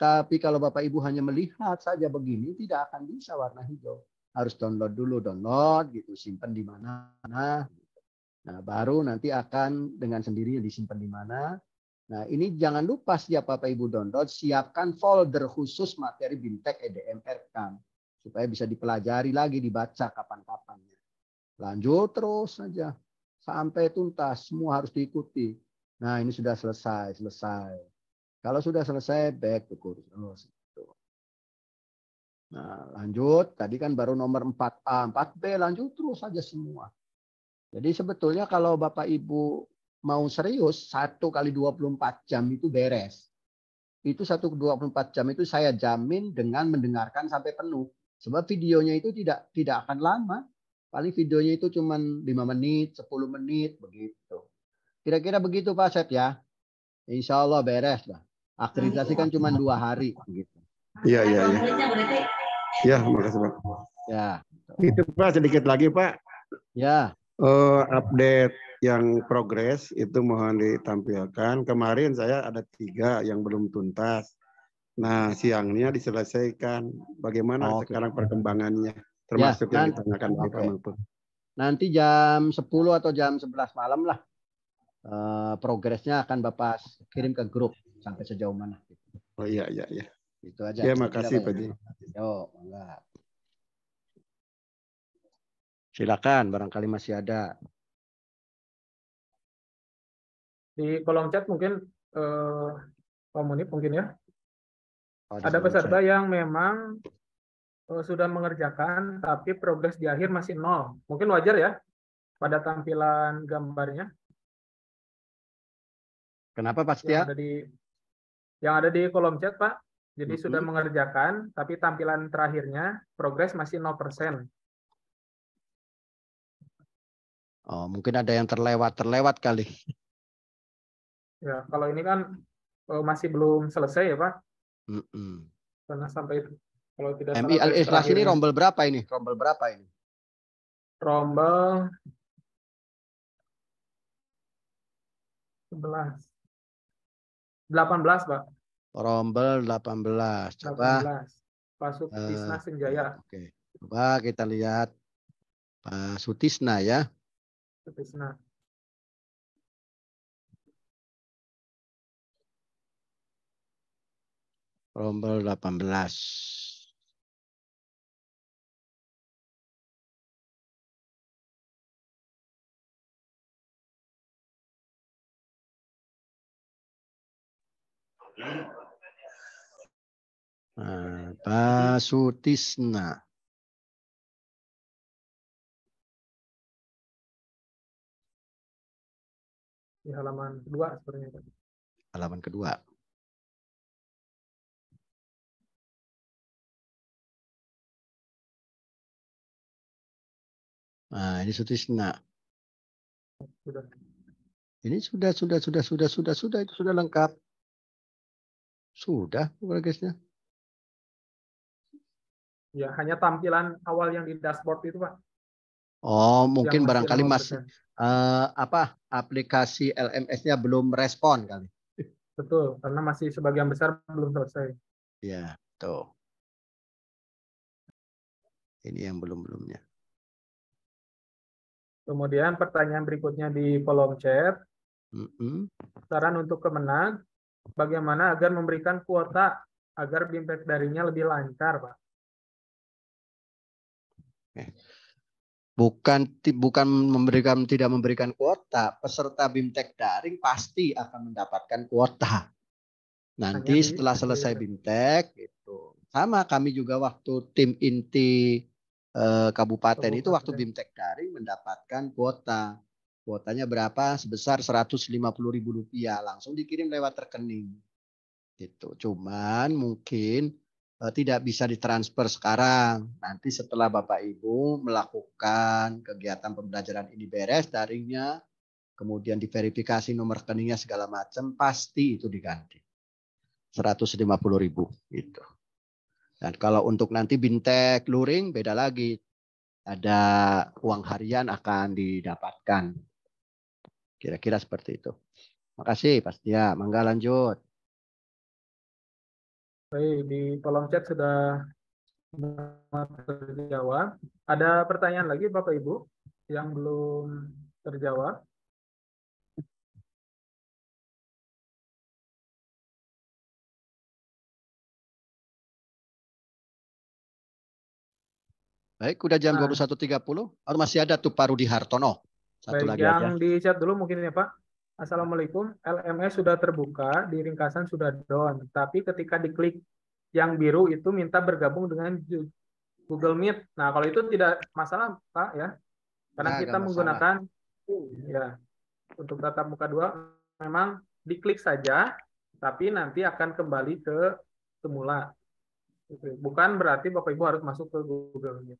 Tapi kalau Bapak Ibu hanya melihat saja begini tidak akan bisa warna hijau. Harus download dulu, download gitu, simpan di mana. Nah, baru nanti akan dengan sendirinya disimpan di mana. Nah, ini jangan lupa setiap Bapak Ibu download, siapkan folder khusus materi BIMTEK EDM Rekam. Supaya bisa dipelajari lagi, dibaca kapan-kapan. Lanjut terus saja. Sampai tuntas, semua harus diikuti. Nah, ini sudah selesai. Kalau sudah selesai, back to kursus. Nah, lanjut. Tadi kan baru nomor 4A, 4B, lanjut terus saja semua. Jadi sebetulnya kalau Bapak Ibu mau serius, 1 kali 24 jam itu beres. Itu 1 24 jam itu saya jamin dengan mendengarkan sampai penuh. Sebab videonya itu tidak akan lama. Paling videonya itu cuma 5 menit, 10 menit, begitu. Kira-kira begitu Pak Sep ya. Insya Allah beres lah. Akreditasi kan cuma 2 hari. Gitu. Iya. Ya, makasih Pak. Ya. Itu Pak, sedikit lagi Pak. Ya. Update yang progres itu mohon ditampilkan. Kemarin saya ada 3 yang belum tuntas. Nah, siangnya diselesaikan. Bagaimana sekarang perkembangannya? Termasuk yang ditanyakan oleh Pak Mahfud. Nanti jam 10 atau jam 11 malam lah. Progresnya akan Bapak kirim ke grup sampai sejauh mana. Oh iya. Itu aja. Ya, makasih Pak Ji. Yo, enggak. Silakan, barangkali masih ada. Di kolom chat mungkin Pak Munib mungkin ya. Ada kolom peserta chat yang memang sudah mengerjakan tapi progres di akhir masih 0. Mungkin wajar ya pada tampilan gambarnya. Kenapa Pak Setia? Yang ada di kolom chat Pak. Jadi sudah mengerjakan tapi tampilan terakhirnya progres masih 0%. Oh, mungkin ada yang terlewat kali. Ya, kalau ini kan masih belum selesai ya Pak. Karena sampai kalau tidak MI Al-Ikhlas ini rombel berapa ini? Rombel 11. 18 Pak. Rombel 18. Coba. 18. Pak Sutisna Senjaya. Oke. Coba kita lihat Pak Sutisna ya. Sutisna. Rombel 18. Pak Sutisna. Di halaman kedua sebenarnya. Halaman kedua. Nah, ini Sutisna. Sudah. Ini sudah itu sudah lengkap. Sudah progresnya. Ya, hanya tampilan awal yang di dashboard itu, Pak. Oh, mungkin Yang masih barangkali 0%. masih aplikasi LMS-nya belum respon kali. Betul, karena masih sebagian besar belum selesai. Ya, tuh. Ini yang belum-belumnya. Kemudian pertanyaan berikutnya di kolom chat. Mm-mm. Saran untuk Kemenag, bagaimana agar memberikan kuota agar BIMTEK daringnya lebih lancar, Pak? Bukan tidak memberikan kuota, peserta BIMTEK daring pasti akan mendapatkan kuota. Nanti setelah selesai BIMTEK itu sama kami juga waktu tim inti kabupaten itu waktu BIMTEK daring mendapatkan kuota. Kuotanya berapa? Sebesar Rp150.000 langsung dikirim lewat rekening. Gitu. Cuman mungkin tidak bisa ditransfer sekarang. Nanti setelah Bapak Ibu melakukan kegiatan pembelajaran ini beres daringnya, kemudian diverifikasi nomor rekeningnya segala macam, pasti itu diganti. 150.000 gitu. Dan kalau untuk nanti BIMTEK luring beda lagi. Ada uang harian akan didapatkan. Kira-kira seperti itu. Makasih Pak Setia. Mangga lanjut. Baik, di kolom chat sudah terjawab. Ada pertanyaan lagi Bapak Ibu yang belum terjawab? Baik, udah jam 21.30. Atau masih ada tuh Pak Rudi Hartono. Satu baik, lagi yang aja. di chat dulu mungkin ya Pak. Assalamualaikum, LMS sudah terbuka, di ringkasan sudah down. Tapi ketika diklik yang biru itu minta bergabung dengan Google Meet. Nah, kalau itu tidak masalah Pak ya. Karena kita menggunakan ya untuk tatap muka 2 memang diklik saja, tapi nanti akan kembali ke semula. Bukan berarti Bapak Ibu harus masuk ke Google Meet.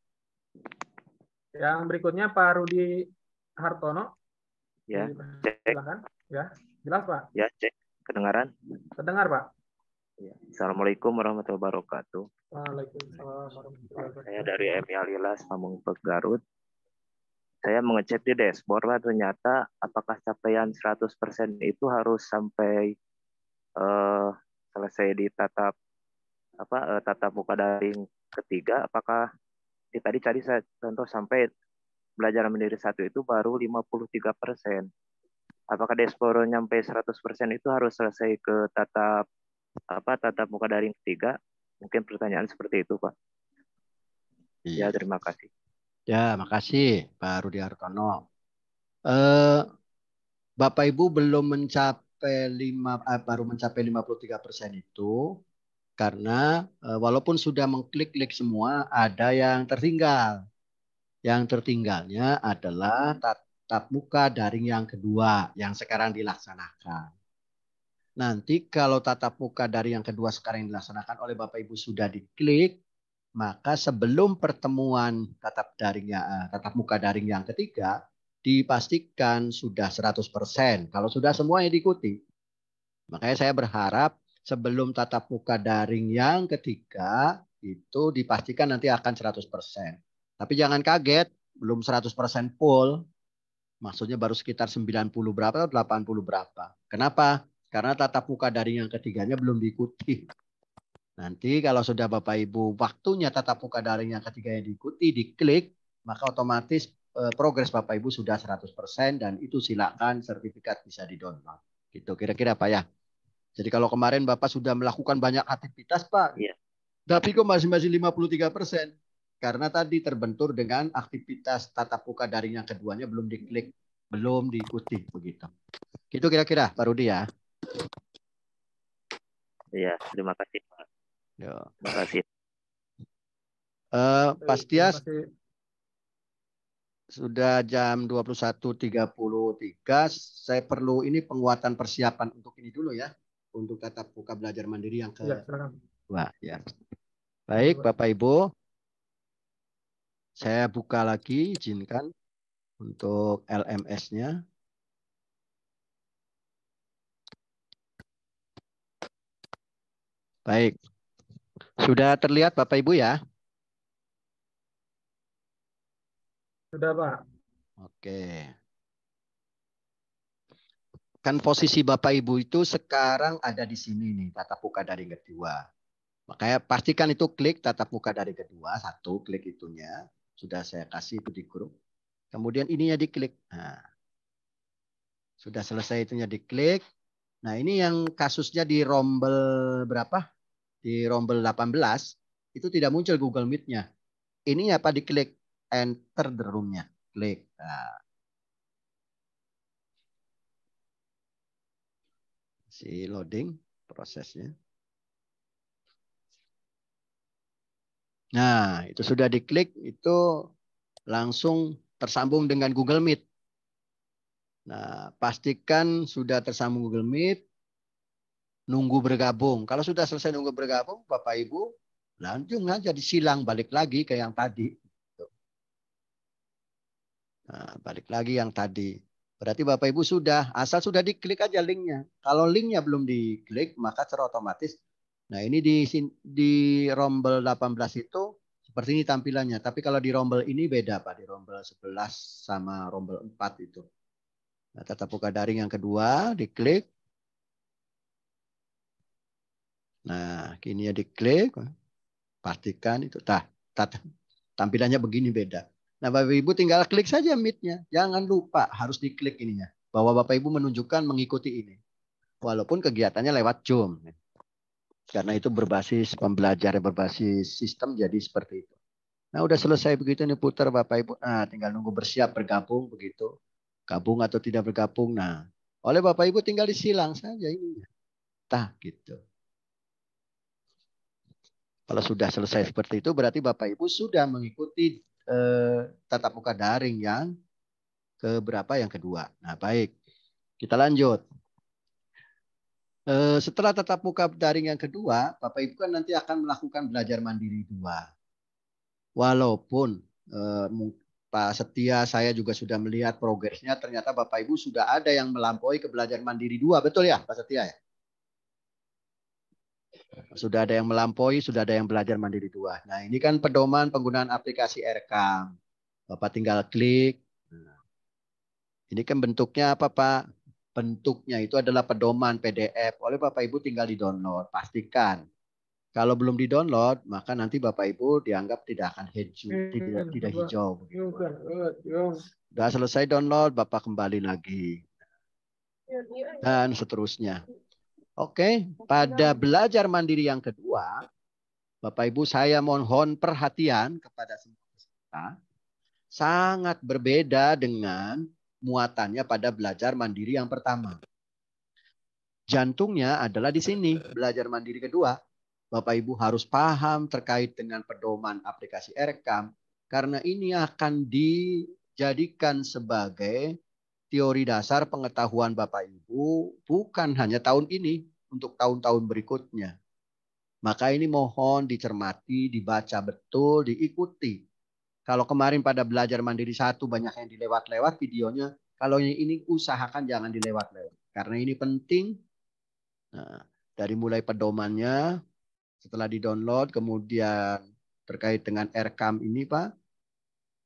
Yang berikutnya Pak Rudi Hartono. Ya, silakan. Ya, jelas Pak? Ya, cek. Kedengaran? Kedengar Pak. Ya. Assalamualaikum warahmatullahi wabarakatuh. Waalaikumsalam warahmatullahi wabarakatuh. Saya dari MI Alilas, Pamungpek, Garut. Saya mengecek di dashboard, Pak, ternyata apakah capaian 100% itu harus sampai selesai di tatap muka daring ketiga, apakah tadi saya contoh sampai belajar mandiri 1 itu baru 53%. Apakah dashboard nyampe 100% itu harus selesai ke tatap muka daring ketiga? Mungkin pertanyaan seperti itu, Pak. Ya, terima kasih. Ya, makasih Pak Rudi Hartono. Bapak Ibu belum mencapai baru mencapai 53% itu karena walaupun sudah mengklik-klik semua, ada yang tertinggal. Yang tertinggalnya adalah tatap muka daring yang kedua yang sekarang dilaksanakan. Nanti kalau tatap muka daring yang kedua sekarang dilaksanakan oleh Bapak Ibu sudah diklik, maka sebelum pertemuan tatap muka daring yang ketiga dipastikan sudah 100%. Kalau sudah semuanya diikuti. Makanya saya berharap sebelum tatap muka daring yang ketiga itu dipastikan nanti akan 100%. Tapi jangan kaget, belum 100% full. Maksudnya baru sekitar 90 berapa atau 80 berapa. Kenapa? Karena tatap muka daring yang ketiganya belum diikuti. Nanti kalau sudah Bapak Ibu waktunya tatap muka daring yang ketiganya diikuti, diklik, maka otomatis progres Bapak Ibu sudah 100% dan itu silakan sertifikat bisa di-download. Gitu kira-kira Pak ya. Jadi kalau kemarin Bapak sudah melakukan banyak aktivitas Pak, ya. Tapi kok masih 53%? Karena tadi terbentur dengan aktivitas tatap muka daring yang keduanya belum diklik, belum diikuti begitu. Gitu kira-kira Pak Rudi ya. Iya, terima kasih Pak. Yo. Terima kasih. Pak Setia, sudah jam 21.33. Saya perlu ini penguatan persiapan untuk ini dulu ya. Untuk tatap muka belajar mandiri yang kedua. Ya. Baik Bapak Ibu. Saya buka lagi, izinkan. untuk LMS-nya. Baik. Sudah terlihat Bapak Ibu ya? Sudah, Pak. Oke. Kan posisi Bapak Ibu itu sekarang ada di sini nih, tatap muka daring kedua. Makanya pastikan itu klik tatap muka daring kedua, satu klik itunya. Sudah saya kasih itu di grup. Kemudian ininya diklik. Nah, sudah selesai itunya diklik. Nah, ini yang kasusnya di rombel berapa? Di rombel 18, itu tidak muncul Google Meet-nya. Ini apa diklik? Enter the room-nya. Klik. Nah, si loading prosesnya. Nah, itu sudah diklik, itu langsung tersambung dengan Google Meet. Nah, pastikan sudah tersambung Google Meet, nunggu bergabung. Kalau sudah selesai nunggu bergabung, Bapak Ibu, langsung aja disilang balik lagi ke yang tadi. Nah, balik lagi yang tadi. Berarti Bapak Ibu sudah, asal sudah diklik aja linknya. Kalau linknya belum diklik, maka secara otomatis. Nah, ini di rombel 18 itu seperti ini tampilannya. Tapi kalau di rombel ini beda Pak. Di rombel 11 sama rombel 4 itu. Nah, tatap muka daring yang kedua, diklik. Nah, kini ya diklik. Pastikan itu. Tampilannya begini beda. Nah, Bapak Ibu tinggal klik saja Meet-nya. Jangan lupa harus diklik ininya. Bahwa Bapak Ibu menunjukkan mengikuti ini. Walaupun kegiatannya lewat Zoom. Karena itu berbasis pembelajaran, berbasis sistem jadi seperti itu. Nah, udah selesai begitu nih putar Bapak Ibu. Nah, tinggal nunggu bersiap bergabung begitu. Gabung atau tidak bergabung. Nah, oleh Bapak Ibu tinggal disilang saja ini. Gitu. Kalau sudah selesai seperti itu berarti Bapak Ibu sudah mengikuti tatap muka daring yang keberapa? Yang kedua. Nah, baik. Kita lanjut. Setelah tatap muka daring yang kedua, Bapak Ibu kan nanti akan melakukan belajar mandiri 2. Walaupun Pak Setia saya juga sudah melihat progresnya, ternyata Bapak Ibu sudah ada yang melampaui ke belajar mandiri 2. Betul ya Pak Setia ya? Sudah ada yang melampaui, sudah ada yang belajar mandiri 2. Nah, ini kan pedoman penggunaan aplikasi Rekam. Bapak tinggal klik. Ini kan bentuknya apa Pak? Bentuknya itu adalah pedoman PDF. Oleh Bapak Ibu tinggal di-download. Pastikan. Kalau belum di-download, maka nanti Bapak Ibu dianggap tidak akan hijau. Tidak hijau. Sudah selesai download, Bapak kembali lagi. Dan seterusnya. Oke, pada belajar mandiri yang kedua, Bapak Ibu saya mohon perhatian kepada semua peserta. Sangat berbeda dengan muatannya pada belajar mandiri yang pertama. Jantungnya adalah di sini, belajar mandiri kedua. Bapak Ibu harus paham terkait dengan pedoman aplikasi Rekam. Karena ini akan dijadikan sebagai teori dasar pengetahuan Bapak Ibu bukan hanya tahun ini, untuk tahun-tahun berikutnya. Maka ini mohon dicermati, dibaca betul, diikuti. Kalau kemarin pada belajar mandiri 1 banyak yang dilewat-lewat videonya. Kalau yang ini usahakan jangan dilewat-lewat. Karena ini penting. Nah, dari mulai pedomannya, setelah di-download, kemudian terkait dengan Rekam ini Pak.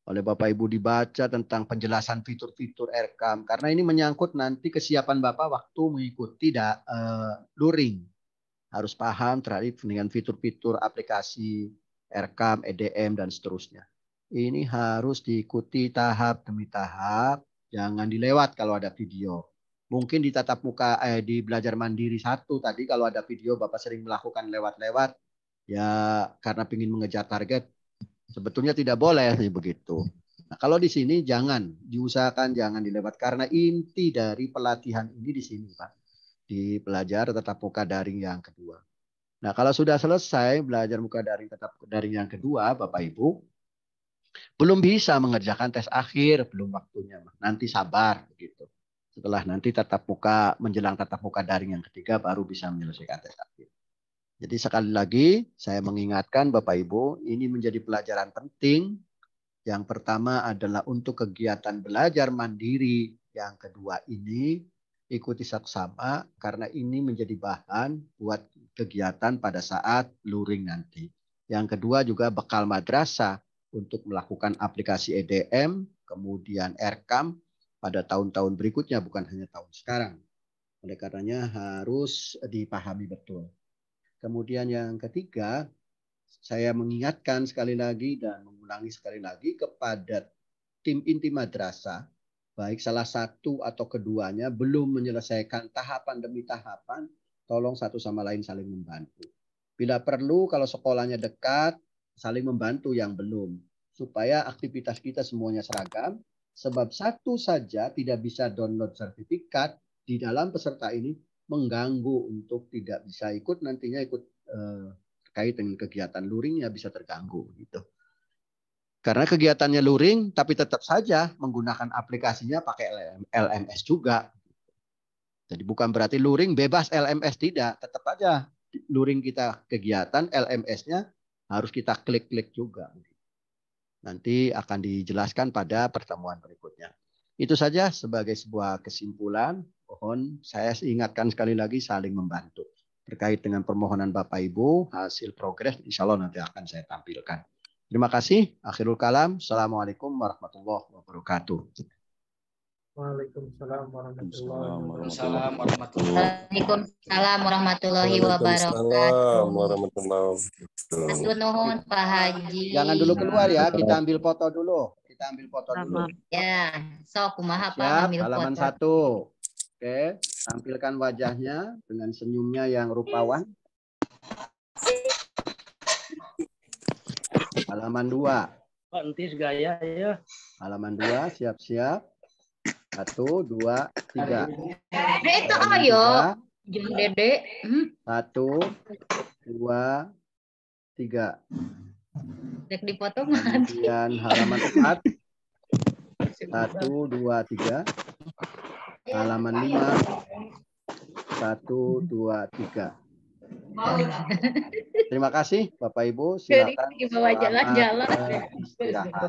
Oleh Bapak Ibu dibaca tentang penjelasan fitur-fitur Rekam. Karena ini menyangkut nanti kesiapan Bapak waktu mengikuti luring. Harus paham terkait dengan fitur-fitur aplikasi Rekam, EDM, dan seterusnya. Ini harus diikuti tahap demi tahap. Jangan dilewat kalau ada video. Mungkin di tatap muka, di belajar mandiri 1 tadi kalau ada video Bapak sering melakukan lewat-lewat. Ya karena ingin mengejar target. Sebetulnya tidak boleh begitu. Nah, kalau di sini jangan, diusahakan jangan dilewat. Karena inti dari pelatihan ini di sini Pak. Di belajar tatap muka daring yang kedua. Nah, kalau sudah selesai belajar muka daring tatap daring yang kedua, Bapak Ibu belum bisa mengerjakan tes akhir, belum waktunya. Nanti sabar begitu. Setelah nanti tatap muka menjelang tatap muka daring yang ketiga baru bisa menyelesaikan tes akhir. Jadi sekali lagi saya mengingatkan Bapak Ibu, ini menjadi pelajaran penting Yang pertama adalah untuk kegiatan belajar mandiri. Yang kedua ini ikuti saksama karena ini menjadi bahan buat kegiatan pada saat luring nanti. Yang kedua juga bekal madrasah untuk melakukan aplikasi EDM, kemudian RKAM pada tahun-tahun berikutnya, bukan hanya tahun sekarang. Oleh karenanya harus dipahami betul. Kemudian yang ketiga, saya mengingatkan sekali lagi dan mengulangi sekali lagi kepada tim inti madrasah, baik salah satu atau keduanya belum menyelesaikan tahapan demi tahapan, tolong satu sama lain saling membantu. Bila perlu, kalau sekolahnya dekat, saling membantu yang belum. Supaya aktivitas kita semuanya seragam, sebab satu saja tidak bisa download sertifikat di dalam peserta ini mengganggu untuk tidak bisa ikut nantinya ikut terkait dengan kegiatan luringnya bisa terganggu gitu. Karena kegiatannya luring, tapi tetap saja menggunakan aplikasinya pakai LMS juga. Jadi bukan berarti luring bebas LMS, tidak. Tetap aja luring kita kegiatan, LMS-nya harus kita klik-klik juga. Nanti akan dijelaskan pada pertemuan berikutnya. Itu saja sebagai sebuah kesimpulan. Mohon saya ingatkan sekali lagi saling membantu. Terkait dengan permohonan Bapak Ibu, hasil progres insya Allah nanti akan saya tampilkan. Terima kasih. Akhirul kalam. Assalamualaikum warahmatullahi wabarakatuh. Waalaikumsalam warahmatullahi Waalaikumsalam wabarakatuh. Waalaikumsalam warahmatullahi wabarakatuh. Atur nuhun Pak Haji. Jangan dulu keluar ya, kita ambil foto dulu. Kita ambil foto dulu. Ya, sok kumaha Pak Siap, ambil halaman foto. 1. Oke, tampilkan wajahnya dengan senyumnya yang rupawan. Halaman 2. Pak Entis gaya ya. Halaman 2, siap-siap. 1, 2, 3. Itu ayo. Jeng Dede. 1, 2, 3. Dek dipoto mah. Kemudian halaman 4. 1, 2, 3. Halaman 5. 1, 2, 3. Terima kasih Bapak Ibu. Silakan Jalan-jalan. istirahat.